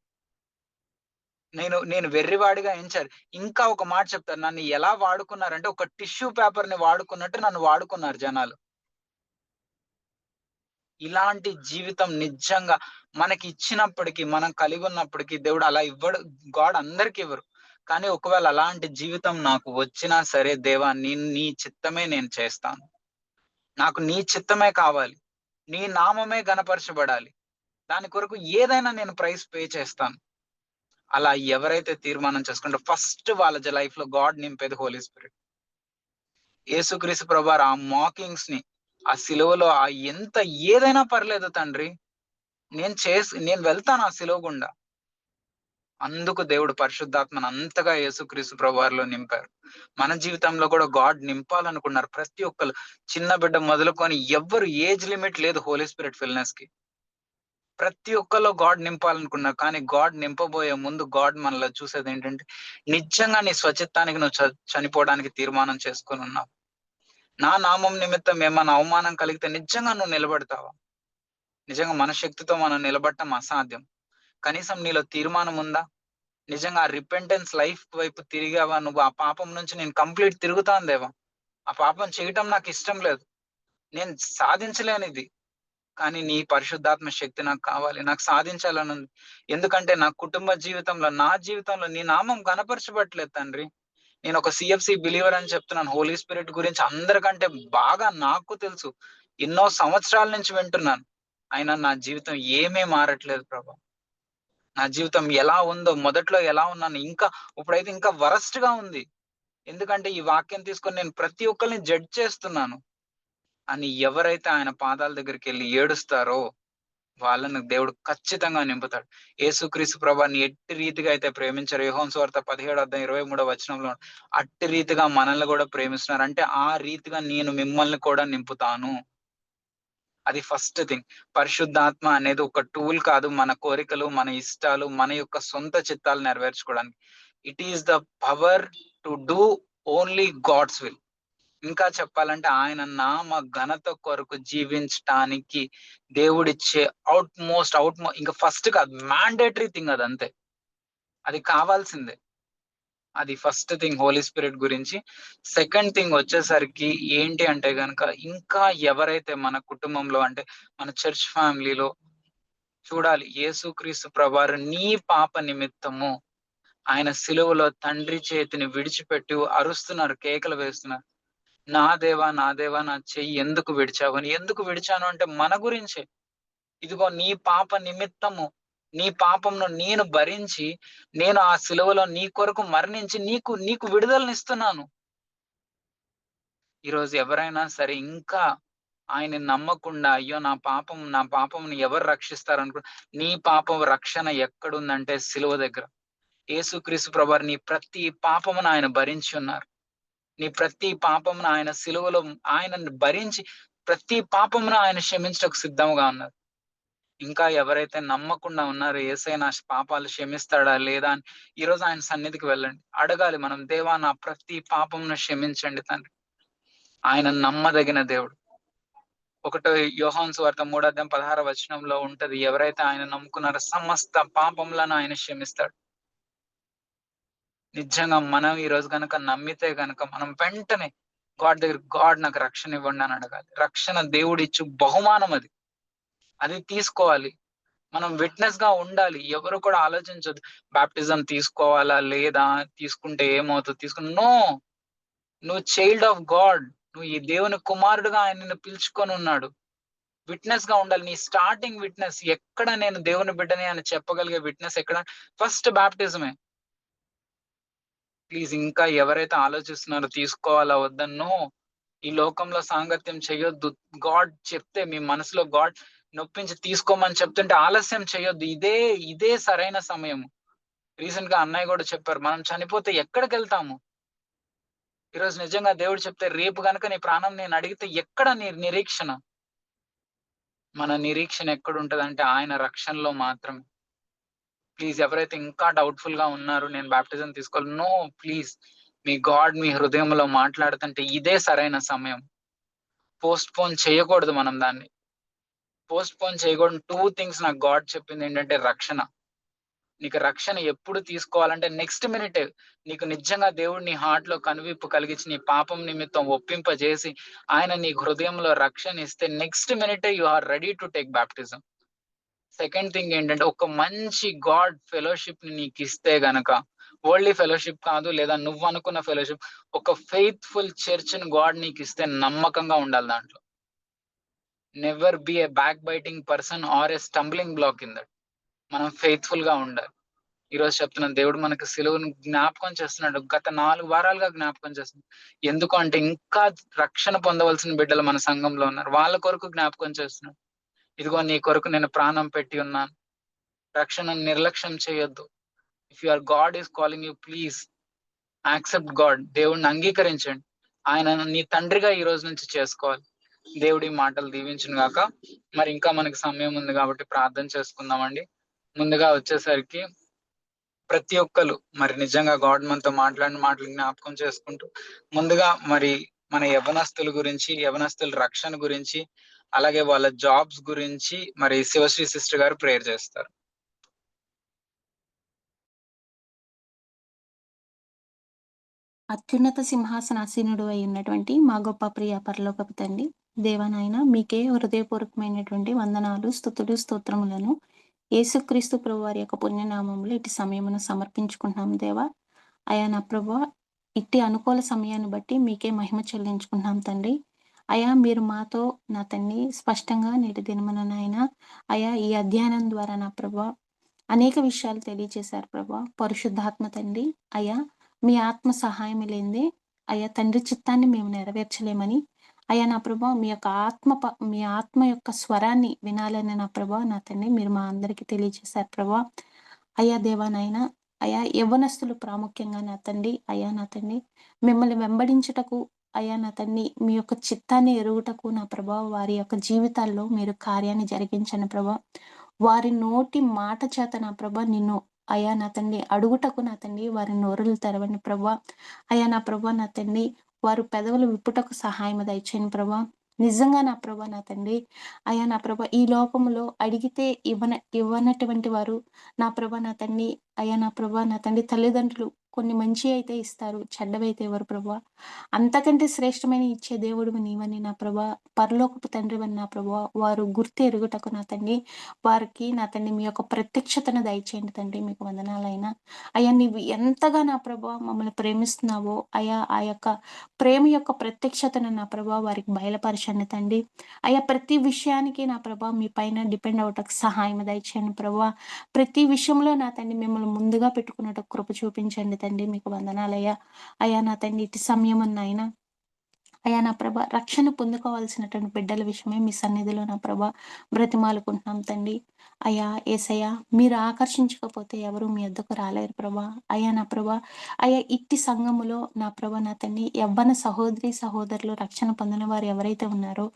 నేను వెర్రివాడిగా ఎంచారు. ఇంకా ఒక మాట చెప్తారు, నన్ను ఎలా వాడుకున్నారంటే ఒక టిష్యూ పేపర్ ని వాడుకున్నట్టు నన్ను వాడుకున్నారు జనాలు. ఇలాంటి జీవితం నిజంగా మనకి ఇచ్చినప్పటికీ, మనం కలిగి ఉన్నప్పటికీ దేవుడు అలా ఇవ్వడు. గాడ్ అందరికి ఇవ్వరు. కానీ ఒకవేళ అలాంటి జీవితం నాకు వచ్చినా సరే, దేవా నీ చిత్తమే నేను చేస్తాను. నాకు నీ చిత్తమే కావాలి. నీ నామమే ఘనపరచబడాలి. దాని కొరకు ఏదైనా నేను ప్రైస్ పే చేస్తాను. అలా ఎవరైతే తీర్మానం చేసుకుంటారో ఫస్ట్ వాళ్ళ లైఫ్ లో గాడ్ నింపేది హోలీ స్పిరిట్. యేసుక్రీస్తు ప్రభువారు ఆ మాకింగ్స్ ని, ఆ సిలువలో ఆ ఎంత ఏదైనా పర్లేదు తండ్రి, నేను వెళ్తాను ఆ సిలువ గుండా. అందుకు దేవుడు పరిశుద్ధాత్మను అంతగా యేసుక్రీస్తు ప్రభువారిలో నింపారు. మన జీవితంలో కూడా గాడ్ నింపాలనుకున్నారు. ప్రతి ఒక్కరు, చిన్న బిడ్డ మొదలుకొని ఎవ్వరు ఏజ్ లిమిట్ లేదు హోలీ స్పిరిట్ ఫిల్నెస్ కి. ప్రతి ఒక్కరిలో గాడ్ నింపాలనుకున్నారు. కానీ గాడ్ నింపబోయే ముందు గాడ్ మనలో చూసేది ఏంటంటే, నిజంగా నీ స్వచిత్తానికి నువ్వు చనిపోవడానికి తీర్మానం చేసుకొని ఉన్నావు. నా నామం నిమిత్తం ఏమన్నా అవమానం కలిగితే నిజంగా నువ్వు నిలబడతావా? నిజంగా మన శక్తితో మనం నిలబడటం అసాధ్యం. కనీసం నీలో తీర్మానం ఉందా? నిజంగా ఆ రిపెంటెన్స్ లైఫ్ వైపు తిరిగావా? నువ్వు ఆ పాపం నుంచి నేను కంప్లీట్ తిరుగుతాను దేవా, ఆ పాపం చేయటం నాకు ఇష్టం లేదు, నేను సాధించలేనిది, కానీ నీ పరిశుద్ధాత్మ శక్తి నాకు కావాలి, నాకు సాధించాలని ఉంది. ఎందుకంటే నా కుటుంబ జీవితంలో, నా జీవితంలో నీ నామం కనపరచబట్లేదు తండ్రి. నేను ఒక సిఎఫ్సి బిలీవర్ అని చెప్తున్నాను. హోలీ స్పిరిట్ గురించి అందరికంటే బాగా నాకు తెలుసు. ఎన్నో సంవత్సరాల నుంచి వింటున్నాను. అయినా నా జీవితం ఏమీ మారట్లేదు ప్రభా. నా జీవితం ఎలా ఉందో, మొదట్లో ఎలా ఉన్నాను, ఇప్పుడైతే ఇంకా వరస్ట్ గా ఉంది. ఎందుకంటే ఈ వాక్యం తీసుకొని నేను ప్రతి ఒక్కరిని జడ్జ్ చేస్తున్నాను అని ఎవరైతే ఆయన పాదాల దగ్గరికి వెళ్ళి ఏడుస్తారో వాళ్ళని దేవుడు ఖచ్చితంగా నింపుతాడు. యేసుక్రీస్తు ప్రభువాన్ని ఎట్టి రీతిగా అయితే ప్రేమించారు, యోహాను సువార్త 17:23 అట్టి రీతిగా మనల్ని కూడా ప్రేమిస్తున్నారు. అంటే ఆ రీతిగా నేను మిమ్మల్ని కూడా నింపుతాను. అది ఫస్ట్ థింగ్. పరిశుద్ధాత్మ అనేది ఒక టూల్ కాదు, మన కోరికలు, మన ఇష్టాలు, మన యొక్క సొంత చిత్తాలు నెరవేర్చుకోవడానికి. It is the power to do only God's will. ఇంకా చెప్పాలంటే ఆయన నామ ఘనత కొరకు జీవించటానికి దేవుడిచ్చే ఇంకా ఫస్ట్ కాదు, మ్యాండేటరీ థింగ్ అది, అంతే. అది కావాల్సిందే. అది ఫస్ట్ థింగ్ హోలీ స్పిరిట్ గురించి. సెకండ్ థింగ్ వచ్చేసరికి ఏంటి అంటే గనక, ఇంకా ఎవరైతే మన కుటుంబంలో అంటే మన చర్చ్ ఫ్యామిలీలో చూడాలి, యేసుక్రీస్తు ప్రభువారు నీ పాప నిమిత్తము ఆయన సిలువలో తండ్రి చేతిని విడిచిపెట్టి అరుస్తున్నారు, కేకలు వేస్తున్నారు, నా దేవా నా దేవా నా చెయ్యి ఎందుకు విడిచావు అని. ఎందుకు విడిచాను అంటే మన గురించే. ఇదిగో నీ పాప నిమిత్తము, నీ పాపంను నేను భరించి, నేను ఆ సిలువలో నీ కొరకు మరణించి నీకు విడుదలనిస్తున్నాను. ఈరోజు ఎవరైనా సరే ఇంకా ఆయన నమ్మకుండా, అయ్యో నా పాపంని ఎవరు రక్షిస్తారనుకో, నీ పాపం రక్షణ ఎక్కడుందంటే సిలువ దగ్గర. యేసుక్రీస్తు ప్రభువారు నీ ప్రతి పాపమును ఆయన భరించి ఉన్నారు. నీ ప్రతి పాపమును ఆయన సిలువలో ఆయనను భరించి ప్రతి పాపమును ఆయన క్షమించడానికి సిద్ధంగా ఉన్నారు. ఇంకా ఎవరైతే నమ్మకుండా ఉన్నారో యేసయ్య నా పాపాలు క్షమిస్తాడా లేదా అని, ఈరోజు ఆయన సన్నిధికి వెళ్ళండి, అడగాలి మనం, దేవా నా ప్రతి పాపమును క్షమించండి తండ్రి. ఆయన నమ్మదగిన దేవుడు. ఒకటో యోహాను సువార్త 3:16 ఉంటది, ఎవరైతే ఆయన నమ్ముకున్నారో సమస్త పాపములను ఆయన క్షమిస్తాడు. నిజంగా మనం ఈ రోజు కనుక నమ్మితే గనక మనం వెంటనే గాడ్ నాకు రక్షణ ఇవ్వండి అని అడగాలి. రక్షణ దేవుడు ఇచ్చు బహుమానం, అది తీసుకోవాలి. మనం విట్నెస్ గా ఉండాలి. ఎవరు కూడా ఆలోచించదు బాప్టిజం తీసుకోవాలా లేదా, తీసుకుంటే ఏమవుతుంది, నో. నువ్వు చైల్డ్ ఆఫ్ గాడ్, నువ్వు ఈ దేవుని కుమారుడుగా ఆయన నిన్ను పిలుచుకొని ఉన్నాడు. విట్నెస్ గా ఉండాలి. నీ స్టార్టింగ్ విట్నెస్ ఎక్కడ, నేను దేవుని బిడ్డని అని చెప్పగలిగే విట్నెస్ ఎక్కడ, ఫస్ట్ బాప్టిజమే. ప్లీజ్ ఇంకా ఎవరైతే ఆలోచిస్తున్నారో తీసుకోవాలా వద్దన్నో, ఈ లోకంలో సాంగత్యం చేయొద్దు. గాడ్ చెప్తే మీ మనసులో గాడ్ నొప్పించి తీసుకోమని చెప్తుంటే ఆలస్యం చేయొద్దు. ఇదే సరైన సమయం. రీసెంట్ గా అన్నయ్య కూడా చెప్పారు, మనం చనిపోతే ఎక్కడికి వెళ్తాము. ఈరోజు నిజంగా దేవుడు చెప్తే, రేపు గనక నీ ప్రాణం నేను అడిగితే ఎక్కడ నీ నిరీక్షణ? మన నిరీక్షణ ఎక్కడ ఉంటదంటే ఆయన రక్షణలో మాత్రమే. ప్లీజ్ ఎవరైతే ఇంకా డౌట్ఫుల్ గా ఉన్నారు, నేను బాప్టిజం తీసుకోవాలి, నో ప్లీజ్, మీ గాడ్ మీ హృదయంలో మాట్లాడుతుంటే ఇదే సరైన సమయం. పోస్ట్ పోన్ చేయకూడదు మనం దాన్ని. పోస్ట్ పోన్ చేయకూడదు. 2 థింగ్స్ నాకు గాడ్ చెప్పింది ఏంటంటే, రక్షణ. నీకు రక్షణ ఎప్పుడు తీసుకోవాలంటే నెక్స్ట్ మినిటే నీకు నిజంగా దేవుడు నీ హార్ట్ లో కనువిప్పు కలిగించి నీ పాపం నిమిత్తం ఒప్పింపజేసి ఆయన నీ హృదయంలో రక్షణ ఇస్తే నెక్స్ట్ మినిటే you are ready to take baptism. Second thing ఏంటంటే ఒక మంచి గాడ్ ఫెలోషిప్ ని నీకు ఇస్తే గనక, వరల్డ్లీ ఫెలోషిప్ కాదు లేదా నువ్వు అనుకున్న ఫెలోషిప్, ఒక ఫెయిత్ఫుల్ చర్చ్ ని గాడ్ నీకు ఇస్తే నమ్మకంగా ఉండాలి దాంట్లో. Never be A back biting person are A stumbling black in that. మనం ఫెయిత్ఫుల్ గా ఉండాలి. ఈ రోజు చెప్తున్నాను, దేవుడు మనకు సిలువను జ్ఞాపకం చేస్తున్నాడు. గత 4 వారాలుగా జ్ఞాపకం చేస్తున్నాడు. ఎందుకు అంటే ఇంకా రక్షణ పొందవలసిన బిడ్డలు మన సంఘంలో ఉన్నారు. వాళ్ళ కొరకు జ్ఞాపకం చేస్తున్నాడు. ఇదిగో నీ కొరకు నేను ప్రాణం పెట్టి ఉన్నాను, రక్షణను నిర్లక్ష్యం చేయొద్దు. If your God is calling you, please accept God. దేవుడిని అంగీకరించండి. ఆయన నీ తండ్రిగా ఈ రోజు నుంచి చేసుకోవాలి. దేవుడి మాటలు దీవించును గాక. మరి ఇంకా మనకి సమయం ఉంది కాబట్టి ప్రార్థన చేసుకుందామండి. ముందుగా వచ్చేసరికి ప్రతి ఒక్కరు మరి నిజంగా గాడ్ మనతో మాట్లాడిన మాటలు జ్ఞాపకం చేసుకుంటూ, ముందుగా మరి మన యవనస్తుల గురించి, యవనస్తుల రక్షణ గురించి, అలాగే వాళ్ళ జాబ్స్ గురించి మరి శివశ్రీ సిస్టర్ గారు ప్రేయర్ చేస్తారు. అత్యున్నత సింహాసనాసీనుడు అయి ఉన్నటువంటి మా గొప్ప ప్రియ పరలోకపు తండ్రి, దేవానాయన మీకే హృదయపూర్వకమైనటువంటి వందనాలు, స్తుతులు, స్తోత్రములను యేసుక్రీస్తు ప్రభు వారి యొక్క పుణ్యనామంలో ఇటు సమయమును సమర్పించుకుంటున్నాం దేవా. అయా నా ప్రభు, ఇట్టి అనుకూల సమయాన్ని బట్టి మీకే మహిమ చెల్లించుకుంటున్నాం తండ్రి. అయా మీరు మాతో నా తండ్రి స్పష్టంగా నేటి దినమున నాయన అయా ఈ అధ్యయనం ద్వారా నా ప్రభు అనేక విషయాలు తెలియజేశారు ప్రభు. పరిశుద్ధాత్మ తండ్రి అయా మీ ఆత్మ సహాయం లేనిదే అయా తండ్రి చిత్తాన్ని మేము నెరవేర్చలేమని అయా నా ప్రభా మీ ఆత్మ యొక్క స్వరాన్ని వినాలని నా ప్రభా నా తండ్రి మీరు మా అందరికీ తెలియజేశారు ప్రభా. అయా దేవానైనా అయా యవ్వనస్తులు ప్రాముఖ్యంగా నా తండ్రి అయా నా తండ్రి మిమ్మల్ని వెంబడించుటకు అయా నా తండ్రి మీ యొక్క చిత్తాన్ని ఎరుగుటకు నా ప్రభా వారి యొక్క జీవితాల్లో మీరు కార్యాన్ని జరిగించండి ప్రభా. వారి నోటి మాట చేత నా ప్రభా నిన్ను అయా నా తండ్రి అడుగుటకు నా తండ్రి వారి నోరులు తెరవండి ప్రభా. అయా నా ప్రభా నా తండ్రి వారు పెదవులు విప్పుటకు సహాయం దయచేయండి ప్రభా. నిజంగా నా ప్రభా నా తండ్రి అయా నా ప్రభా ఈ లోకంలో అడిగితే ఇవ్వనటువంటి వారు నా ప్రభా నా తండ్రి అయా నా ప్రభా నా తండ్రి తల్లిదండ్రులు కొన్ని మంచి అయితే ఇస్తారు, చెడ్డవైతే ఎవరు ప్రభా. అంతకంటే శ్రేష్టమైన ఇచ్చే దేవుడు నీవని నా ప్రభా, పరలోకపు తండ్రివని నా ప్రభా వారు గుర్తు ఎరుగుటకు నా తండ్రి వారికి నా తండ్రి మీ యొక్క ప్రత్యక్షతను దయచేయండి తండ్రి. మీకు వందనాలైనా అయ్యా నీవు ఎంతగా నా ప్రభా మమ్మల్ని ప్రేమిస్తున్నావో అయా ఆ యొక్క ప్రేమ యొక్క ప్రత్యక్షతను నా ప్రభా వారికి బయలుపరచండి తండ్రి. అయ్యా ప్రతి విషయానికి నా ప్రభా మీ పైన డిపెండ్ అవటకు సహాయం దయచేయండి ప్రభా. ప్రతి విషయంలో నా తండ్రి మిమ్మల్ని ముందుగా పెట్టుకున్నట్టు కృప చూపించండి తండ్రి. మీకు వందనాలయ్యా. అయ్యా నా తండ్రి ఇటు సమయం అన్నైనా అయ్యా నా ప్రభ రక్షణ పొందుకోవాల్సినటువంటి బిడ్డల విషయమే మీ సన్నిధిలో నా ప్రభ బ్రతిమాలుకుంటున్నాం తండ్రి. అయ్యా ఏసయ్యా మీరు ఆకర్షించకపోతే ఎవరు మీ వద్దకు రాలేరు ప్రభా. అయ్యా నా ప్రభ అయ్యా ఇట్టి సంఘములో నా ప్రభ నా తండ్రి యవ్వన సహోదరి సహోదరులు రక్షణ పొందిన వారు ఎవరైతే ఉన్నారో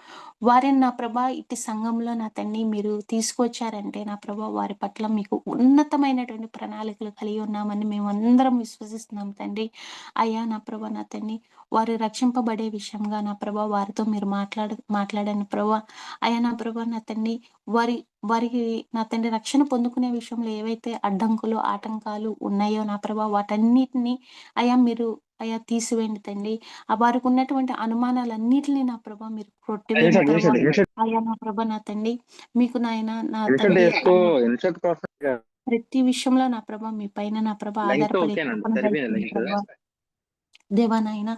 వారిని నా ప్రభ ఇట్టి సంఘంలో నా తండ్రి మీరు తీసుకొచ్చారంటే నా ప్రభ వారి పట్ల మీకు ఉన్నతమైనటువంటి ప్రణాళికలు కలిగి ఉన్నామని మేము అందరం విశ్వసిస్తున్నాం తండ్రి. అయ్యా నా ప్రభ నా తండ్రి వారు రక్షింపబడే విషయంగా నా ప్రభా వారితో మీరు మాట్లాడని ప్రభా. అయ్యా నా ప్రభా నా తండ్రి వారికి నా తండ్రి రక్షణ పొందుకునే విషయంలో ఏవైతే అడ్డంకులు ఆటంకాలు ఉన్నాయో నా ప్రభా వాటన్నిటిని అయా మీరు అయా తీసివేయండి తండ్రి. వారికి ఉన్నటువంటి అనుమానాలన్నిటిని నా ప్రభా మీరు కొట్టివేయండి ప్రభా. అయ్యా నా ప్రభా నా తండ్రి మీకు నాయన నా తండ్రి ప్రతి విషయంలో నా ప్రభా మీ పైన నా ప్రభా ఆధారపడే ప్రభా దేవానాయన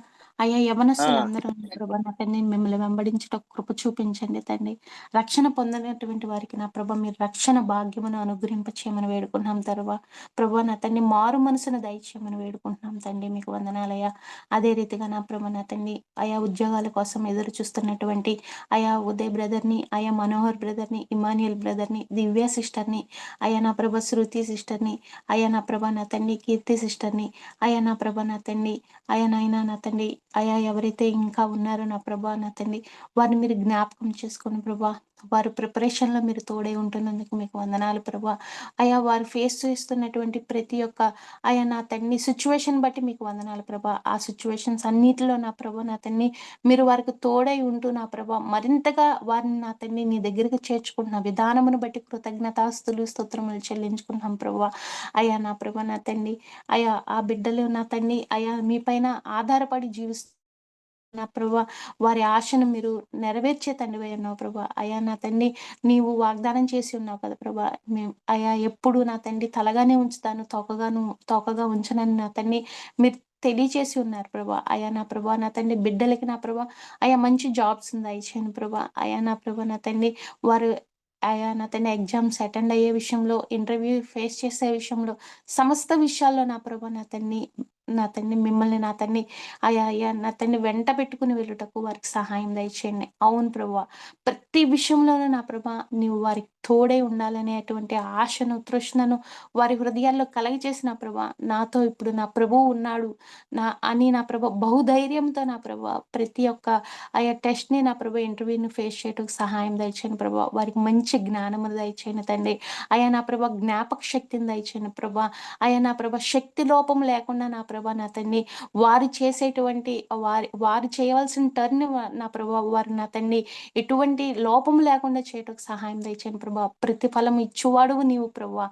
అయ్యా యవనస్తులందరూ ప్రభా నా తండ్రి మిమ్మల్ని వెంబడించట కృప చూపించండి తండ్రి. రక్షణ పొందినటువంటి వారికి నా ప్రభా మీరు రక్షణ భాగ్యమును అనుగ్రహింపచేయమని వేడుకుంటున్నాం తర్వా ప్రభా నా తండ్రి మారు మనసును దయచేయమని వేడుకుంటున్నాం తండ్రి. మీకు వందనాలయ్యా. అదే రీతిగా నా ప్రభా నా తండ్రి ఆయా ఉద్యోగాల కోసం ఎదురు చూస్తున్నటువంటి ఆయా ఉదయ్ బ్రదర్ని, ఆయా మనోహర్ బ్రదర్ని, ఇమానియల్ బ్రదర్ని, దివ్య సిస్టర్ని, ఆయా నా ప్రభా శృతి సిస్టర్ని, ఆయా నా ప్రభా నా తండ్రి కీర్తి సిస్టర్ని, ఆయా నా ప్రభా నా తండ్రి ఆయా నాయన నా తండ్రి అయా ఎవరైతే ఇంకా ఉన్నారో నా ప్రభా నా తండ్రి వారిని మీరు జ్ఞాపకం చేసుకుని ప్రభా వారి ప్రిపరేషన్‌లో మీరు తోడై ఉంటున్నందుకు మీకు వందనాలు ప్రభా. అయా వారు ఫేస్ చేస్తున్నటువంటి ప్రతి ఒక్క నా తండ్రి సిట్యుయేషన్ బట్టి మీకు వందనాలు ప్రభా. ఆ సిట్యుయేషన్స్ అన్నిటిలో నా ప్రభా నా తండ్రి మీరు వారికి తోడై ఉంటూ నా ప్రభా మరింతగా వారిని నా తండ్రి నీ దగ్గరికి చేర్చుకుంటున్న విధానమును బట్టి కృతజ్ఞతాస్తుతులు, స్తోత్రములు చెల్లించుకుంటున్నాం ప్రభా. నా ప్రభా నా తండ్రి ఆ బిడ్డలు నా తండ్రి మీ పైన ఆధారపడి నా ప్రభా వారి ఆశను మీరు నెరవేర్చే తండ్రివై ఉన్నావు ప్రభా. నా తండ్రి నీవు వాగ్దానం చేసి ఉన్నావు కదా ప్రభా. మేము ఎప్పుడు నా తండ్రి తలగానే ఉంచుతాను, తోకగా ఉంచనని నా తండ్రి మీరు తెలియచేసి ఉన్నారు ప్రభా. నా ప్రభా నా తండ్రి బిడ్డలకి నా ప్రభా మంచి జాబ్స్ దయచేయండి ప్రభా. నా ప్రభా నా తండ్రి వారు నా తండ్రి ఎగ్జామ్స్ అటెండ్ అయ్యే విషయంలో, ఇంటర్వ్యూ ఫేస్ చేసే విషయంలో, సమస్త విషయాల్లో నా ప్రభా నా తండ్రి మిమ్మల్ని నా తండ్రి నా తండ్రి వెంట పెట్టుకుని వెళ్ళుటకు వారికి సహాయం దయచేయండి. అవును ప్రభువా, ప్రతి విషయంలోనూ నా ప్రభా నీవు వారికి తోడై ఉండాలనేటువంటి ఆశను, తృష్ణను వారి హృదయాల్లో కలగజేసిన ప్రభా నాతో ఇప్పుడు నా ప్రభువు ఉన్నాడు నా ప్రభ బహుధైర్యంతో నా ప్రభా ప్రతి ఒక్క టెస్ట్‌ని నా ప్రభా ఇంటర్వ్యూని ఫేస్ చేయడానికి సహాయం దయచేయండి ప్రభా. వారికి మంచి జ్ఞానము దయచేయండి తండ్రి. నా ప్రభా జ్ఞాపక శక్తిని దయచేయండి ప్రభా. నా ప్రభా శక్తి లోపం లేకుండా నా ప్రభా నా తండ్రి వారు చేసేటువంటి వారు చేయవలసిన టర్న్ నా ప్రభా వారు నా తండ్రి ఎటువంటి లోపం లేకుండా చేయటకు సహాయం దయచేయండి ప్రభా. ప్రతిఫలం ఇచ్చువాడువు నీవు ప్రభా.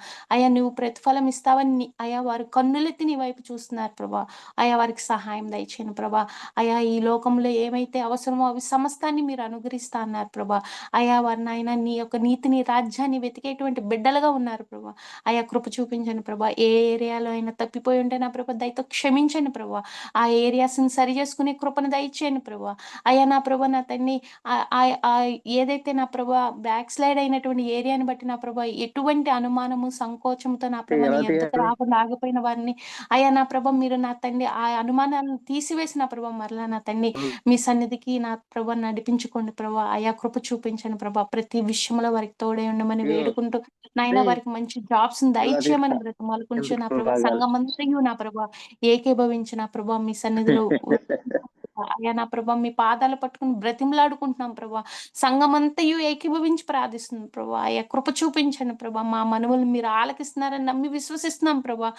నువ్వు ప్రతిఫలం ఇస్తావని వారు కన్నులెత్తి నీ వైపు చూస్తున్నారు ప్రభా. వారికి సహాయం దయచేయండి ప్రభా. ఈ లోకంలో ఏమైతే అవసరమో అవి సమస్తాన్ని మీరు అనుగ్రహిస్తా అన్నారు ప్రభా. వారు నాయన నీ యొక్క నీతిని, రాజ్యాన్ని వెతికేటువంటి బిడ్డలుగా ఉన్నారు ప్రభా. కృప చూపించండి ప్రభా. ఏ ఏరియాలో అయినా తప్పిపోయి ఉంటే నా ప్రభా దయతో క్షమించండి ప్రభా. ఆ ఏరియాస్ని సరి చేసుకునే కృపను దయచేయండి ప్రభా. నా ప్రభా నా తండ్రి ఏదైతే నా ప్రభా బ్యాక్ స్లైడ్ అయినటువంటి ఏరియాని బట్టి నా ప్రభా ఎటువంటి అనుమానము, సంకోచంతో నా ప్రభా నీ ఎద్దకు రాకుండా ఆగిపోయిన వారిని నా ప్రభా మీరు నా తండ్రి ఆ అనుమానాలను తీసివేసిన ప్రభా మరలా నా తండ్రి మీ సన్నిధికి నా ప్రభా నడిపించుకోండి ప్రభా. కృప చూపించండి ప్రభా. ప్రతి విషయంలో వారికి తోడై ఉండమని వేడుకుంటూ నాయన వారికి మంచి జాబ్స్ దయచేయమని బ్రతమాలుకుంటూ నా ప్రభా సంఘమంతయు నా ప్రభా ఏకీభవించిన ప్రభా మీ సన్నిధిలో నా ప్రభా మీ పాదాలు పట్టుకుని బ్రతిమలాడుకుంటున్నాం ప్రభా. సంఘమంతయు ఏకీభవించి ప్రార్థిస్తుంది ప్రభా. కృప చూపించండి ప్రభా. మా మనవులు మీరు ఆలకిస్తున్నారని నమ్మి విశ్వసిస్తున్నాం ప్రభా.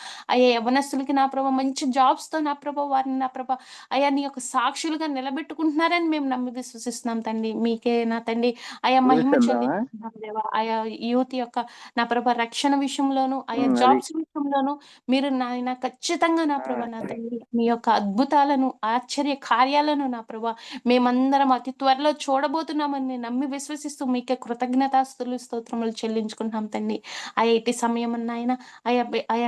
యవనస్తులకి నా ప్రభా మంచి జాబ్స్ తో నా ప్రభా వారిని నా ప్రభా నీ యొక్క సాక్షులుగా నిలబెట్టుకుంటున్నారని మేము నమ్మి విశ్వసిస్తున్నాం తండ్రి. మీకే నా తండ్రి మహిమ చెల్లించుకుంటున్నాం దేవా. యూత్ యొక్క నా ప్రభా రక్షణ విషయంలోను, జాబ్స్ విషయంలోను మీరు నాయన ఖచ్చితంగా నా ప్రభా నా తండ్రి మీ యొక్క అద్భుతాలను, ఆశ్చర్య కార్యాలను నా ప్రభా మేమందరం అతి త్వరలో చూడబోతున్నామని నమ్మి విశ్వసిస్తూ మీకే కృతజ్ఞతాస్తుతులు, స్తోత్రములు చెల్లించుకుంటున్నాం తండ్రి. ఇటు సమయం నాయన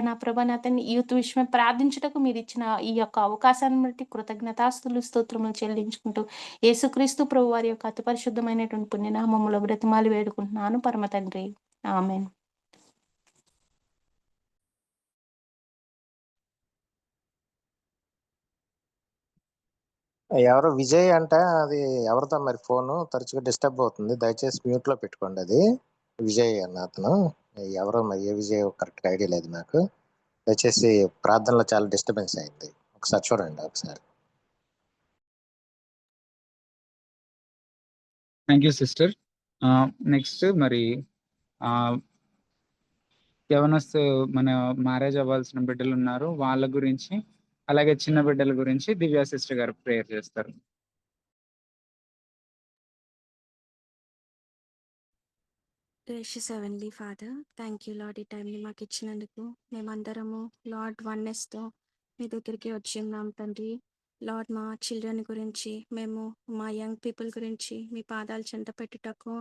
నా ప్రభా నా తండ్రి యూత్ విషయమే ప్రార్థించుటకు మీరు ఇచ్చిన ఈ యొక్క అవకాశాన్ని బట్టి కృతజ్ఞతాస్తుతులు, స్తోత్రములు చెల్లించుకుంటూ యేసుక్రీస్తు ప్రభు వారి యొక్క అతి పరిశుద్ధమైనటువంటి పుణ్యనామములో బ్రతిమాలి వేడుకుంటున్నాను పరమ తండ్రి. ఆమేన్. ఎవరో విజయ్ అంట, అది ఎవరితో మరి ఫోను తరచుగా డిస్టర్బ్ అవుతుంది. దయచేసి మ్యూట్ లో పెట్టుకోండి. అది విజయ్ అన్న అతను. ఎవరో మరి ఏ విజయ్ కరెక్ట్ ఐడియా లేదు నాకు. దయచేసి ప్రార్థనలో చాలా డిస్టర్బెన్స్ అయింది. ఒకసారి చూడండి ఒకసారి. Thank you sister. నెక్స్ట్ మరి యవనస్తు మన మ్యారేజ్ అవ్వాల్సిన బిడ్డలు ఉన్నారు, వాళ్ళ గురించి అలాగే చిన్న బిడ్డల గురించి దివ్యా సిస్టర్ గారు ప్రేయర్ చేస్తారు. Gracious heavenly father, thank you lord ఈ టైంని మాకు ఇచ్చినందుకు. మేమందరము లార్డ్ వన్నెస్తో మీ దగ్గరికి వచ్చి ఉన్నాం తండ్రి. లార్డ్ మా చిల్డ్రన్ గురించి, మేము మా యంగ్ పీపుల్ గురించి మీ పాదాలు చెంత పెట్టుటకు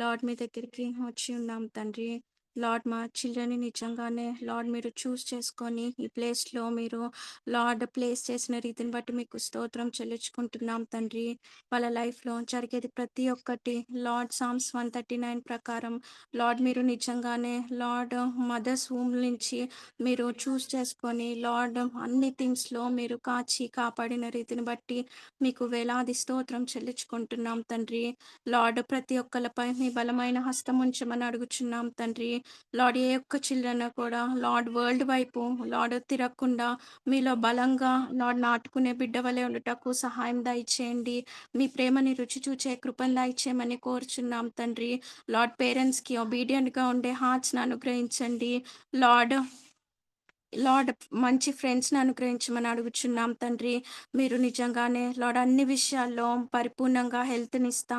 లార్డ్ మీ దగ్గరికి వచ్చి ఉన్నాం తండ్రి. లార్డ్ మా చిల్డ్రన్ని నిజంగానే లార్డ్ మీరు చూస్ చేసుకొని ఈ ప్లేస్లో మీరు లార్డ్ ప్లేస్ చేసిన రీతిని బట్టి మీకు స్తోత్రం చెల్లించుకుంటున్నాం తండ్రి. వాళ్ళ లైఫ్లో జరిగేది ప్రతి ఒక్కటి లార్డ్ సామ్స్ 139 ప్రకారం లార్డ్ మీరు నిజంగానే లార్డ్ మదర్స్ హోమ్ నుంచి మీరు చూస్ చేసుకొని లార్డ్ అన్ని థింగ్స్లో మీరు కాచి కాపాడిన రీతిని బట్టి మీకు వేలాది స్తోత్రం చెల్లించుకుంటున్నాం తండ్రి. లార్డ్ ప్రతి ఒక్కరిపై మీ బలమైన హస్తం ఉంచమని అడుగుచున్నాం తండ్రి. లార్డ్ ఏ ఒక్క చిల్డ్రన్ కూడా లార్డ్ వరల్డ్ వైపు లార్డ్ తిరగకుండా మీలో బలంగా లార్డ్ నాటుకునే బిడ్డ వలె ఉండుటకు సహాయం దయచేయండి. మీ ప్రేమని రుచి చూచే కృపను దయచేయమని కోరుచున్నాం తండ్రి. లార్డ్ పేరెంట్స్‌కి ఒబీడియంట్‌గా ఉండే హార్ట్స్‌ని అనుగ్రహించండి. లార్డ్ లార్డ్ మంచి ఫ్రెండ్స్‌ని అనుగ్రహించమని అడుగుచున్నాం తండ్రి. మీరు నిజంగానే లార్డ్ అన్ని విషయాల్లో పరిపూర్ణంగా హెల్త్‌నిస్తా,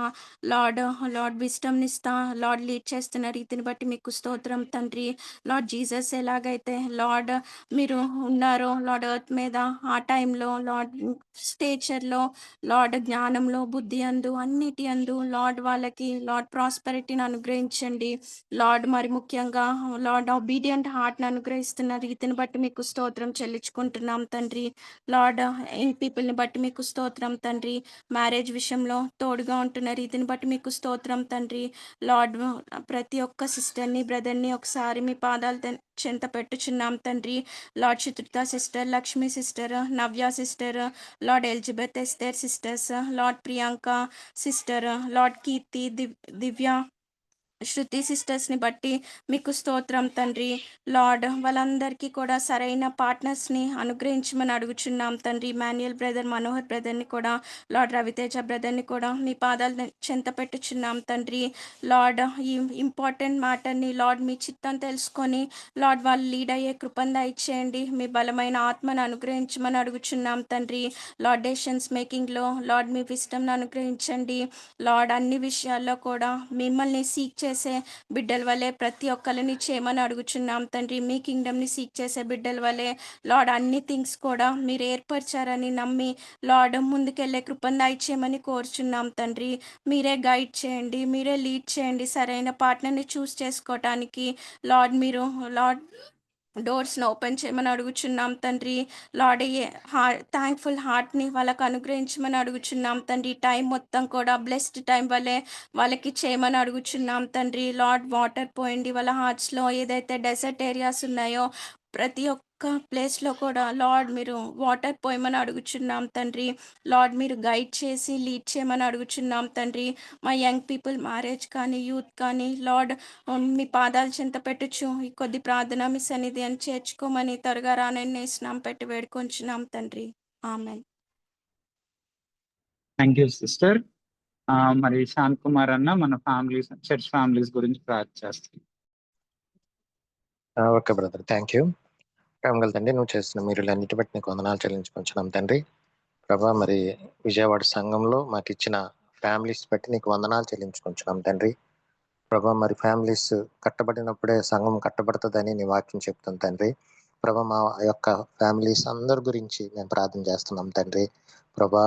లార్డ్ లార్డ్ విజ్డమ్‌నిస్తా, లార్డ్ లీడ్ చేస్తున్న రీతిని బట్టి మీకు స్తోత్రం తండ్రి. లార్డ్ జీసస్ ఎలాగైతే లార్డ్ మీరు ఉన్నారో లార్డ్ ఎర్త్ మీద ఆ టైంలో లార్డ్ స్టేచర్‌లో, లార్డ్ జ్ఞానంలో, బుద్ధి యందు, అన్నిటి యందు లార్డ్ వాళ్ళకి లార్డ్ ప్రాస్పెరిటీని అనుగ్రహించండి. లార్డ్ మరి ముఖ్యంగా లార్డ్ ఒబీడియంట్ హార్ట్‌ని అనుగ్రహిస్తున్న రీతిని బట్టి మీకు స్తోత్రం చెల్లించుకుంటున్నాం తండ్రి. లార్డ్ యంగ్ పీపుల్‌ని బట్టి మీకు స్తోత్రం తండ్రి. మ్యారేజ్ విషయంలో తోడుగా ఉంటున్న రీతిని బట్టి మీకు స్తోత్రం తండ్రి. లార్డ్ ప్రతి ఒక్క సిస్టర్‌ని, బ్రదర్‌ని ఒకసారి మీ పాదాల చెంత పెట్టుచున్నాం తండ్రి. Lord Chitrita sister, Lakshmi sister, Navya sister, lord Elizabeth Esther sisters, lord Priyanka sister, lord Keerthi, Divya, Shruti సిస్టర్స్‌ని బట్టి మీకు స్తోత్రం తండ్రి. లార్డ్ వాళ్ళందరికీ కూడా సరైన పార్ట్నర్స్‌ని అనుగ్రహించమని అడుగుచున్నాం తండ్రి. మాన్యుయల్ బ్రదర్, మనోహర్ బ్రదర్‌ని కూడా, లార్డ్ రవితేజ బ్రదర్‌ని కూడా మీ పాదాల చెంత పెట్టుచున్నాం తండ్రి. లార్డ్ ఈ ఇంపార్టెంట్ మ్యాటర్‌ని లార్డ్ మీ చిత్తం తెలుసుకొని లార్డ్ వాళ్ళు లీడ్ అయ్యే కృపను దయచేయండి. మీ బలమైన ఆత్మను అనుగ్రహించమని అడుగుచున్నాం తండ్రి. లార్డ్ డెసిషన్స్ మేకింగ్‌లో లార్డ్ మీ విజ్డమ్‌ని అనుగ్రహించండి. లార్డ్ అన్ని విషయాల్లో కూడా మిమ్మల్ని సీక్ చేసే బిడ్డల వలె ప్రతి ఒక్కరిని చేయమని అడుగుచున్నాం తండ్రి. మీ కింగ్డమ్‌ని సీక్ చేసే బిడ్డల వలె లార్డ్ అన్ని థింగ్స్ కూడా మీరు ఏర్పరిచారని నమ్మి లార్డ్ ముందుకెళ్ళే కృపను దయచేయమని కోరుచున్నాం తండ్రి. మీరే గైడ్ చేయండి, మీరే లీడ్ చేయండి. సరైన పార్ట్నర్‌ని చూస్ చేసుకోవటానికి లార్డ్ మీరు లార్డ్ డోర్స్‌ని ఓపెన్ చేయమని అడుగుచున్నాం తండ్రి. లార్డ్ థాంక్‌ఫుల్ హార్ట్‌ని వాళ్ళకి అనుగ్రహించమని అడుగుచున్నాం తండ్రి. టైం మొత్తం కూడా బ్లెస్డ్ టైం వలె వాళ్ళకి చేయమని అడుగుచున్నాం తండ్రి. లార్డ్ వాటర్ పోయండి వాళ్ళ హార్ట్స్‌లో. ఏదైతే డెజర్ట్ ఏరియాస్ ఉన్నాయో ప్రతి ఒక్క ప్లేస్‌లో కూడా లార్డ్ మీరు వాటర్ పోయమని అడుగుచున్నాం తండ్రి. లార్డ్ మీరు గైడ్ చేసి లీడ్ చేయమని అడుగుచున్నాం తండ్రి. మా యంగ్ పీపుల్ మ్యారేజ్ కానీ, యూత్ కానీ లార్డ్ మీ పాదాల చెంత పెట్టుచు ఈ కొద్ది ప్రార్థన మీ సన్నిధి అని చేర్చుకోమని త్వరగా రానని నేస్తున్నాం పెట్టి వేడుకొంచున్నాం తండ్రి. ఆమెన్. Thank you sister. మరి శాంత్ కుమార్ అన్న మన ఫ్యామిలీస్, చర్చ్ ఫ్యామిలీస్ గురించి ప్రార్థన చేస్తాం. Okay brother, thank you. ప్రేమగల తండ్రి, నువ్వు చేస్తున్న మీరు అన్నిటి బట్టి నీకు వందనాలు చెల్లించుకుంటున్నాం తండ్రి. ప్రభా, మరి విజయవాడ సంఘంలో మాకు ఇచ్చిన ఫ్యామిలీస్ బట్టి నీకు వందనాలు చెల్లించుకుంటున్నాం తండ్రి. ప్రభా, మరి ఫ్యామిలీస్ కట్టబడినప్పుడే సంఘం కట్టబడుతుందని నీ వాక్యం చెప్తుంది తండ్రి. ప్రభా, మా యొక్క ఫ్యామిలీస్ అందరి గురించి మేము ప్రార్థన చేస్తున్నాం తండ్రి. ప్రభా,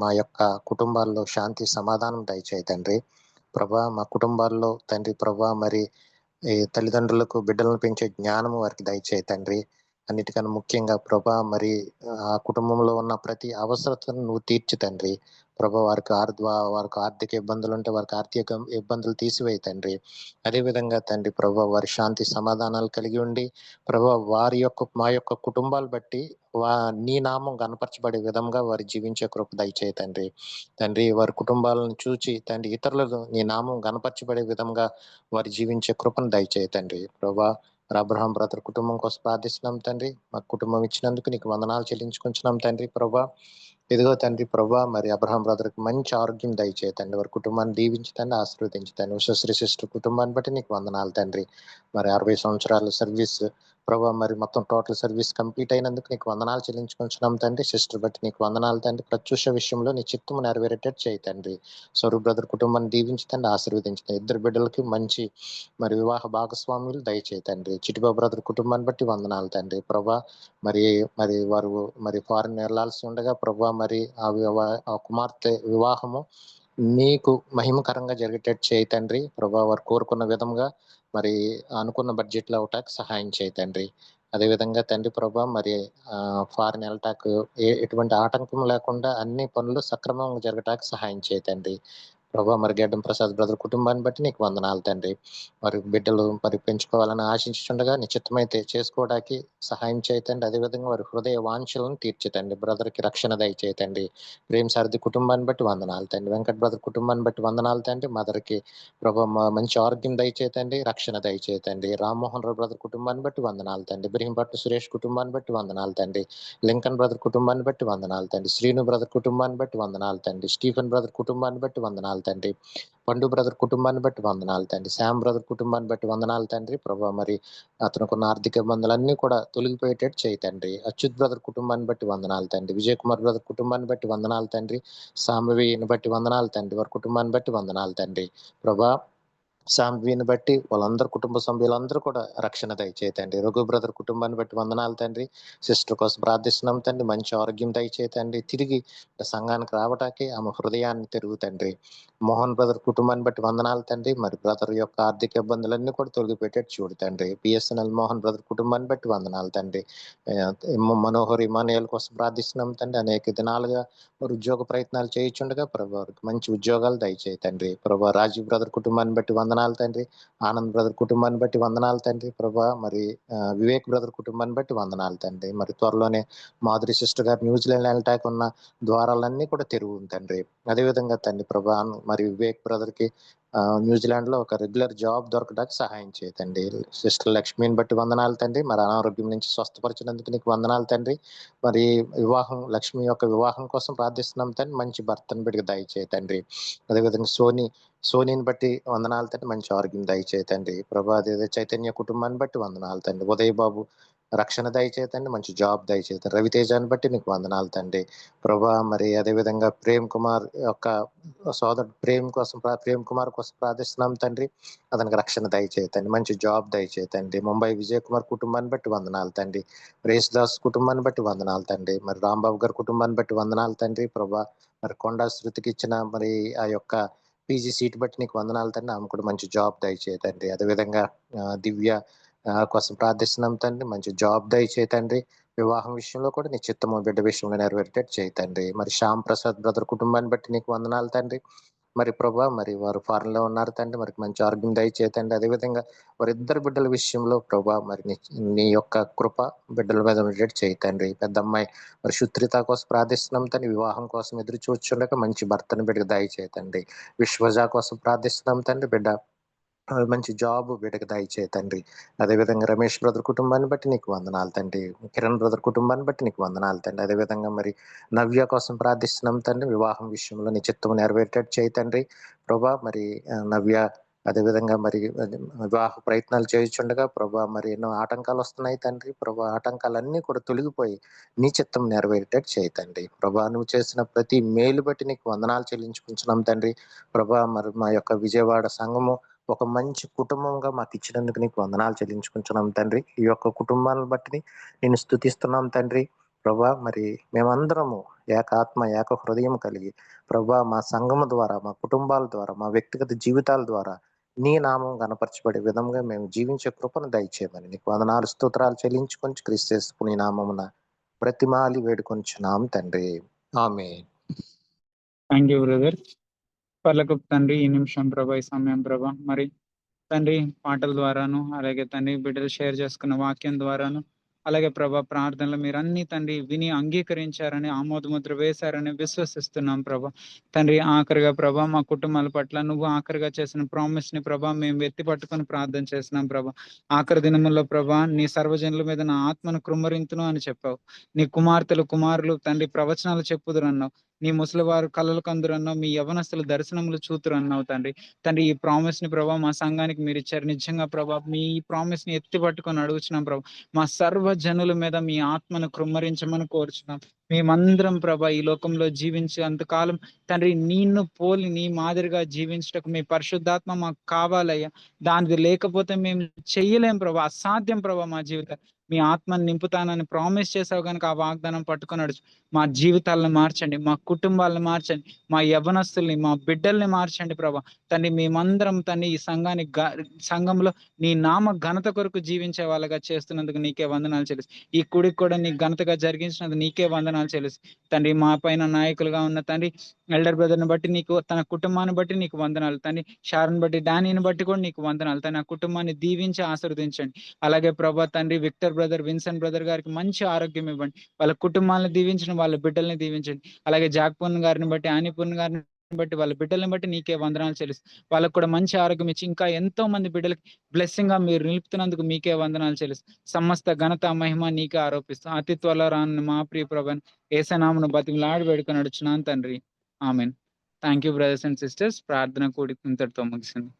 మా యొక్క కుటుంబాల్లో శాంతి సమాధానం దయచేయి తండ్రి. ప్రభా, మా కుటుంబాల్లో తండ్రి ప్రభా, మరి ఈ తల్లిదండ్రులకు బిడ్డలను పెంచే జ్ఞానము వారికి దయచేయి తండ్రి. అన్నిటికన్నా ముఖ్యంగా ప్రభా, మరి ఆ కుటుంబంలో ఉన్న ప్రతి అవసరతను నువ్వు తీర్చి తండ్రి. ప్రభా, వారికి ఆర్థిక ఇబ్బందులు ఉంటే వారికి ఆర్థిక ఇబ్బందులు తీసివేయి తండ్రి. అదేవిధంగా తండ్రి ప్రభా, వారి శాంతి సమాధానాలు కలిగి ఉండి ప్రభా, మా యొక్క కుటుంబాలు బట్టి నీ నామం గణపరచబడే విధంగా వారు జీవించే కృప దయచేయి తండ్రి. తండ్రి, వారి కుటుంబాలను చూచి తండ్రి ఇతరులను నీ నామం గణపరచబడే విధంగా వారు జీవించే కృపను దయచేయి తండ్రి. ప్రభా, అబ్రహాం బ్రదర్ కుటుంబం కోసం ప్రార్థిస్తున్నాం తండ్రి. మాకు కుటుంబం ఇచ్చినందుకు నీకు వందనాలు చెల్లించుకుంటున్నాం తండ్రి. ప్రభా, ఇదిగో తండ్రి ప్రభా, మరి అబ్రహాం బ్రదర్కి మంచి ఆరోగ్యం దయచేయి తండ్రి. వారి కుటుంబాన్ని దీవించి తండ్రి, ఆశీర్వదించి తండ్రి. విశ్వశ్రీ సిస్టర్ కుటుంబాన్ని బట్టి నీకు వందనాలు తండ్రి. మరి 60 సంవత్సరాల సర్వీస్ ప్రభా, మరి మొత్తం టోటల్ సర్వీస్ కంప్లీట్ అయినందుకు నీకు వందనాలు చెల్లించుకుంటున్నాం తండ్రి. సిస్టర్ బట్టి నీకు వందనాలు తండ్రి. ప్రత్యూష విషయంలో నీ చిత్తము నెరవేరేటట్టు చేయి తండ్రి. స్వరూప్ బ్రదర్ కుటుంబాన్ని దీవించి తండ్రి, ఆశీర్వదించి ఇద్దరు బిడ్డలకి మంచి మరి వివాహ భాగస్వాములు దయచేయి తండ్రి. చిటిబాబు బ్రదర్ కుటుంబాన్ని బట్టి వందనాలు తండ్రి. ప్రభా, మరి మరి వారు మరి ఫారెన్ వెళ్లాల్సి ఉండగా ప్రభా, మరి ఆ కుమార్తె వివాహము నీకు మహిమకరంగా జరిగేటట్టు చేయి తండ్రి. ప్రభా, వారు కోరుకున్న విధంగా మరి అనుకున్న బడ్జెట్లో అవటానికి సహాయం చేయి తండ్రి. అదేవిధంగా తండ్రి ప్రభా, మరి ఫారెన్ వెళ్ళటానికి ఎటువంటి ఆటంకం లేకుండా అన్ని పనులు సక్రమంగా జరగటానికి సహాయం చేయి తండ్రి. ప్రభా మరి గడ్డం ప్రసాద్ బ్రదర్ కుటుంబాన్ని బట్టి నీకు వందనాలు తండ్రి. మరి బిడ్డలు మరి పెంచుకోవాలని ఆశించుండగా నిశ్చితమైతే చేసుకోవడానికి సహాయం చేయతండి. అదేవిధంగా వారి హృదయ వాంఛలను తీర్చితండి. బ్రదర్కి రక్షణ దయచేతండి. ప్రేమ్ సారథి కుటుంబాన్ని బట్టి వందనాలు తండ్రి. వెంకట్ బ్రదర్ కుటుంబాన్ని బట్టి వందనాలు తండ్రి. మదర్కి ప్రభా మంచి ఆరోగ్యం దయచేతండి, రక్షణ దయచేతండి. రామ్మోహన్ రావు బ్రదర్ కుటుంబాన్ని బట్టి వందనాలు తండ్రి. బ్రహ్మపట్టు సురేష్ కుటుంబాన్ని బట్టి వందనాలు తండ్రి. లింకన్ బ్రదర్ కుటుంబాన్ని బట్టి వందనాలు తండ్రి. శ్రీను బ్రదర్ కుటుంబాన్ని బట్టి వందనాలు తండ్రి. స్టీఫెన్ బ్రదర్ కుటుంబాన్ని బట్టి వందనాలు తండ్రి. పండు బ్రదర్ కుటుంబాన్ని బట్టి వందనాలు తండ్రి. శామ్ బ్రదర్ కుటుంబాన్ని బట్టి వందనాలు తండ్రి. ప్రభా మరి అతనుకున్న ఆర్థిక ఇబ్బందులన్నీ కూడా తొలగిపోయేటట్టు చేయి తండ్రి. అచ్యుత్ బ్రదర్ కుటుంబాన్ని బట్టి వందనాలు తండ్రి. విజయ్ కుమార్ బ్రదర్ కుటుంబాన్ని బట్టి వందనాలు తండ్రి. సాంబవిని బట్టి వందనాలు తండ్రి. వారి కుటుంబాన్ని బట్టి వందనాలు తండ్రి. ప్రభా శాంబిని బట్టి వాళ్ళందరూ కుటుంబ సభ్యులందరూ కూడా రక్షణ దయచేతండి. రఘు బ్రదర్ కుటుంబాన్ని బట్టి వందనాలు తండ్రి. సిస్టర్ కోసం ప్రార్థిస్తున్నాం తండ్రి. మంచి ఆరోగ్యం దయచేతండి. తిరిగి సంఘానికి రావటానికి ఆమె హృదయాన్ని తిరుగుతండ్రి. మోహన్ బ్రదర్ కుటుంబాన్ని బట్టి వందనాలు తండ్రి. మరి బ్రదర్ యొక్క ఆర్థిక ఇబ్బందులన్నీ కూడా తొలగిపెట్టేట్టు చూడు తండ్రి. బిఎస్ఎన్ఎల్ మోహన్ బ్రదర్ కుటుంబాన్ని బట్టి వందనాలు తండ్రి. మనోహర్ ఇమానియల్ కోసం ప్రార్థిస్తున్నాం తండ్రి. అనేక దినాలుగా మరి ఉద్యోగ ప్రయత్నాలు చేయించుండగా ప్రభా మంచి ఉద్యోగాలు దయచేతండి. ప్రభా రాజీవ్ బ్రదర్ కుటుంబాన్ని బట్టి వందనాలు తండ్రి. ఆనంద్ బ్రదర్ కుటుంబాన్ని బట్టి వందనాలు తండ్రి. ప్రభా మరి వివేక్ బ్రదర్ కుటుంబాన్ని బట్టి వందనాలు తండ్రి. మరి త్వరలోనే మాధురి సిస్టర్ గారు న్యూజిలాండ్ వెళ్ళటానికి ఉన్న ద్వారాలన్నీ కూడా తెరువు తండ్రి. అదేవిధంగా తండ్రి ప్రభా మరి వివేక్ బ్రదర్కి న్యూజిలాండ్ లో ఒక రెగ్యులర్ జాబ్ దొరకడానికి సహాయం చేయతండి. సిస్టర్ లక్ష్మిని బట్టి వందనాలు తండ్రి. మరి అనారోగ్యం నుంచి స్వస్థపరిచినందుకు నీకు వందనాలు తండ్రి. మరి వివాహం లక్ష్మి యొక్క వివాహం కోసం ప్రార్థిస్తున్నాం తండ్రి. మంచి భర్తను బిడ్డకు దయచేతండి. అదేవిధంగా సోనీని బట్టి వందనాలు తండ్రి. మంచి ఆరోగ్యం దయచేతండి. ప్రభా అదే చైతన్య కుటుంబాన్ని బట్టి వందనాలు తండ్రి. ఉదయ్ బాబు రక్షణ దయచేతండి. మంచి జాబ్ దయచేతండి. రవితేజాన్ని బట్టి నీకు వందనాలు తండ్రి. ప్రభా మరి అదేవిధంగా ప్రేమ్ కుమార్ యొక్క సోదరుడు ప్రేమ్ కుమార్ కోసం ప్రార్థిస్తున్నాం తండ్రి. అతనికి రక్షణ దయచేతండి. మంచి జాబ్ దయచేతండి. ముంబై విజయ్ కుమార్ కుటుంబాన్ని బట్టి వందనాలు తండ్రి. రేస్ దాస్ కుటుంబాన్ని బట్టి వందనాలు తండ్రి. మరి రాంబాబు గారి కుటుంబాన్ని బట్టి వందనాలు తండ్రి. ప్రభా మరి కొండా శృతికి ఇచ్చిన మరి ఆ యొక్క పీజీ సీట్ బట్టి నీకు వందనాలు తండ్రి. ఆమె కూడా మంచి జాబ్ దయచేతండి. అదేవిధంగా దివ్య కోసం ప్రార్థిస్తున్నాం తండ్రి. మంచి జాబ్ దయచేతండి. వివాహం విషయంలో కూడా నీ చిత్తము బిడ్డ విషయంలో నెరవేరేటట్టు చేయతండి. మరి శ్యామ్ ప్రసాద్ బ్రదర్ కుటుంబాన్ని బట్టి నీకు వందనాలు తండ్రి. మరి ప్రభా మరి వారు ఫారెన్ లో ఉన్నారు తండ్రి. మరి మంచి ఆరోగ్యం దయచేతండి. అదేవిధంగా వారిద్దరు బిడ్డల విషయంలో ప్రభా మరి నీ యొక్క కృప బిడ్డల మీద ఉండేటట్టు చేయతండి. పెద్ద అమ్మాయి మరి సుత్రిత కోసం ప్రార్థిస్తున్నాం తండ్రి. వివాహం కోసం ఎదురు చూస్తుండగా మంచి భర్తను బిడ్డకు దయచేతండి. విశ్వజ కోసం ప్రార్థిస్తున్నాం తండ్రి. బిడ్డ మంచి జాబ్ బిడ్డకు దయచేతండి. అదేవిధంగా రమేష్ బ్రదర్ కుటుంబాన్ని బట్టి నీకు వందనాలు తండ్రి. కిరణ్ బ్రదర్ కుటుంబాన్ని బట్టి నీకు వందనాలు తండ్రి. అదేవిధంగా మరి నవ్య కోసం ప్రార్థిస్తున్నాం తండ్రి. వివాహం విషయంలో నీ చిత్తం నెరవేరేటట్టు చేయతండి. ప్రభా మరి నవ్య అదేవిధంగా మరి వివాహ ప్రయత్నాలు చేయించుండగా ప్రభా మరి ఎన్నో ఆటంకాలు వస్తున్నాయి తండ్రి. ప్రభా ఆటంకాలన్నీ కూడా తొలగిపోయి నీ చిత్తం నెరవేరేటట్టు చేయతండి. ప్రభా నువ్వు చేసిన ప్రతి మేలు బట్టి నీకు వందనాలు చెల్లించుకుంటున్నాం తండ్రి. ప్రభా మరి మా యొక్క విజయవాడ సంఘము ఒక మంచి కుటుంబంగా మాకు ఇచ్చినందుకు నీకు వందనాలు చెల్లించుకుంటున్నాం తండ్రి. ఈ యొక్క కుటుంబాలను బట్టి నేను స్తుతిస్తున్నాం తండ్రి. ప్రభా మరి మేమందరము ఏక ఆత్మ ఏక హృదయం కలిగి ప్రభా మా సంఘము ద్వారా మా కుటుంబాల ద్వారా మా వ్యక్తిగత జీవితాల ద్వారా నీ నామం గణపరచబడే విధంగా మేము జీవించే కృపను దయచేయమని నీకు వందనాలు స్తోత్రాలు చెల్లించుకొని క్రీస్తు నీ నామమున బ్రతిమాలి వేడుకొంచున్నాం తండ్రి. ఆమేన్. Thank you brother. పర్లకు తండ్రి ఈ నిమిషం ప్రభా, ఈ సమయం ప్రభా మరి తండ్రి పాటల ద్వారాను అలాగే తండ్రి బిడ్డలు షేర్ చేసుకున్న వాక్యం ద్వారాను అలాగే ప్రభా ప్రార్థనలు మీరు అన్ని తండ్రి విని అంగీకరించారని ఆమోదముద్ర వేశారని విశ్వసిస్తున్నాం ప్రభా. తండ్రి ఆఖరిగా ప్రభా మా కుటుంబాల పట్ల నువ్వు ఆఖరిగా చేసిన ప్రామిస్ ని ప్రభా మేము ఎత్తి పట్టుకొని ప్రార్థన చేస్తున్నాం ప్రభా. ఆఖరి దినముల్లో ప్రభా నీ సర్వజనుల మీద నా ఆత్మను కృమ్మరింతును అని చెప్పావు. నీ కుమారులు తండ్రి ప్రవచనాలు చెప్పుదురు అన్నావు. నీ ముసలివారు కలలు కందురు అన్నావు. మీ యవనస్తులు దర్శనములు చూతురు అన్నావు తండ్రి. తండ్రి ఈ ప్రామిస్ ని ప్రభా మా సంఘానికి మీరు ఇచ్చారు. నిజంగా ప్రభా మీ ప్రామిస్ ని ఎత్తి పట్టుకొని అడుగుచున్నాం ప్రభా. మా సర్వ జనుల మీద మీ ఆత్మను కృమ్మరించమని కోరుచున్నాం. మేమందరం ప్రభా ఈ లోకంలో జీవించే అంతకాలం తండ్రి నిన్ను పోలి నీ మాదిరిగా జీవించటకు మీ పరిశుద్ధాత్మ మాకు కావాలయ్యా. దానిది లేకపోతే మేము చెయ్యలేం ప్రభా. అసాధ్యం ప్రభా మా జీవితం. మీ ఆత్మని నింపుతానని ప్రామిస్ చేసావు కనుక ఆ వాగ్దానం పట్టుకొని నడుచు. మా జీవితాలను మార్చండి, మా కుటుంబాలను మార్చండి, మా యవ్వనస్తుల్ని, మా బిడ్డల్ని మార్చండి ప్రభా. తండ్రి మేమందరం తండ్రి ఈ సంఘంలో నీ నామ ఘనత కొరకు జీవించే వాళ్ళగా చేస్తున్నందుకు నీకే వందనాలు చెల్లిస్తూ, ఈ కుడికి కూడా నీ ఘనతగా జరిగించినందుకు నీకే వందనాలు చెల్లిస్తూ తండ్రి. మా పైన నాయకులుగా ఉన్న తండ్రి ఎల్డర్ బ్రదర్ని బట్టి నీకు, తన కుటుంబాన్ని బట్టి నీకు వందనాలు తండ్రి. షారుని బట్టి, డానీని బట్టి కూడా నీకు వందనాలు తండ్రి. ఆ కుటుంబాన్ని దీవించి ఆశీర్వదించండి. అలాగే ప్రభా తండ్రి విక్టర్ బ్రదర్, విన్సెంట్ బ్రదర్ గారికి మంచి ఆరోగ్యం ఇవ్వండి. వాళ్ళ కుటుంబాలను దీవించండి, వాళ్ళ బిడ్డల్ని దీవించండి. అలాగే జాక్పూర్ణ గారిని బట్టి, ఆనిపూర్ణ గారిని బట్టి, వాళ్ళ బిడ్డల్ని బట్టి నీకే వందనాలు చెల్లిస్తూ వాళ్ళకు కూడా మంచి ఆరోగ్యం ఇచ్చి ఇంకా ఎంతో మంది బిడ్డలకి బ్లెస్సింగ్ గా మీరు నిలుపుతున్నందుకు మీకే వందనాలు చెల్లిస్తూ సమస్త ఘనత మహిమ నీకే ఆరోపిస్తూ అతి త్వరలో రాను మా ప్రియ ప్రభాని యేసునామమున బతిమలాడి వేడుకొని నడుచున్నాను తండ్రి. Amen. Thank you brothers and sisters. ప్రార్థన కూడి ఇంతటితో ముగిసింది.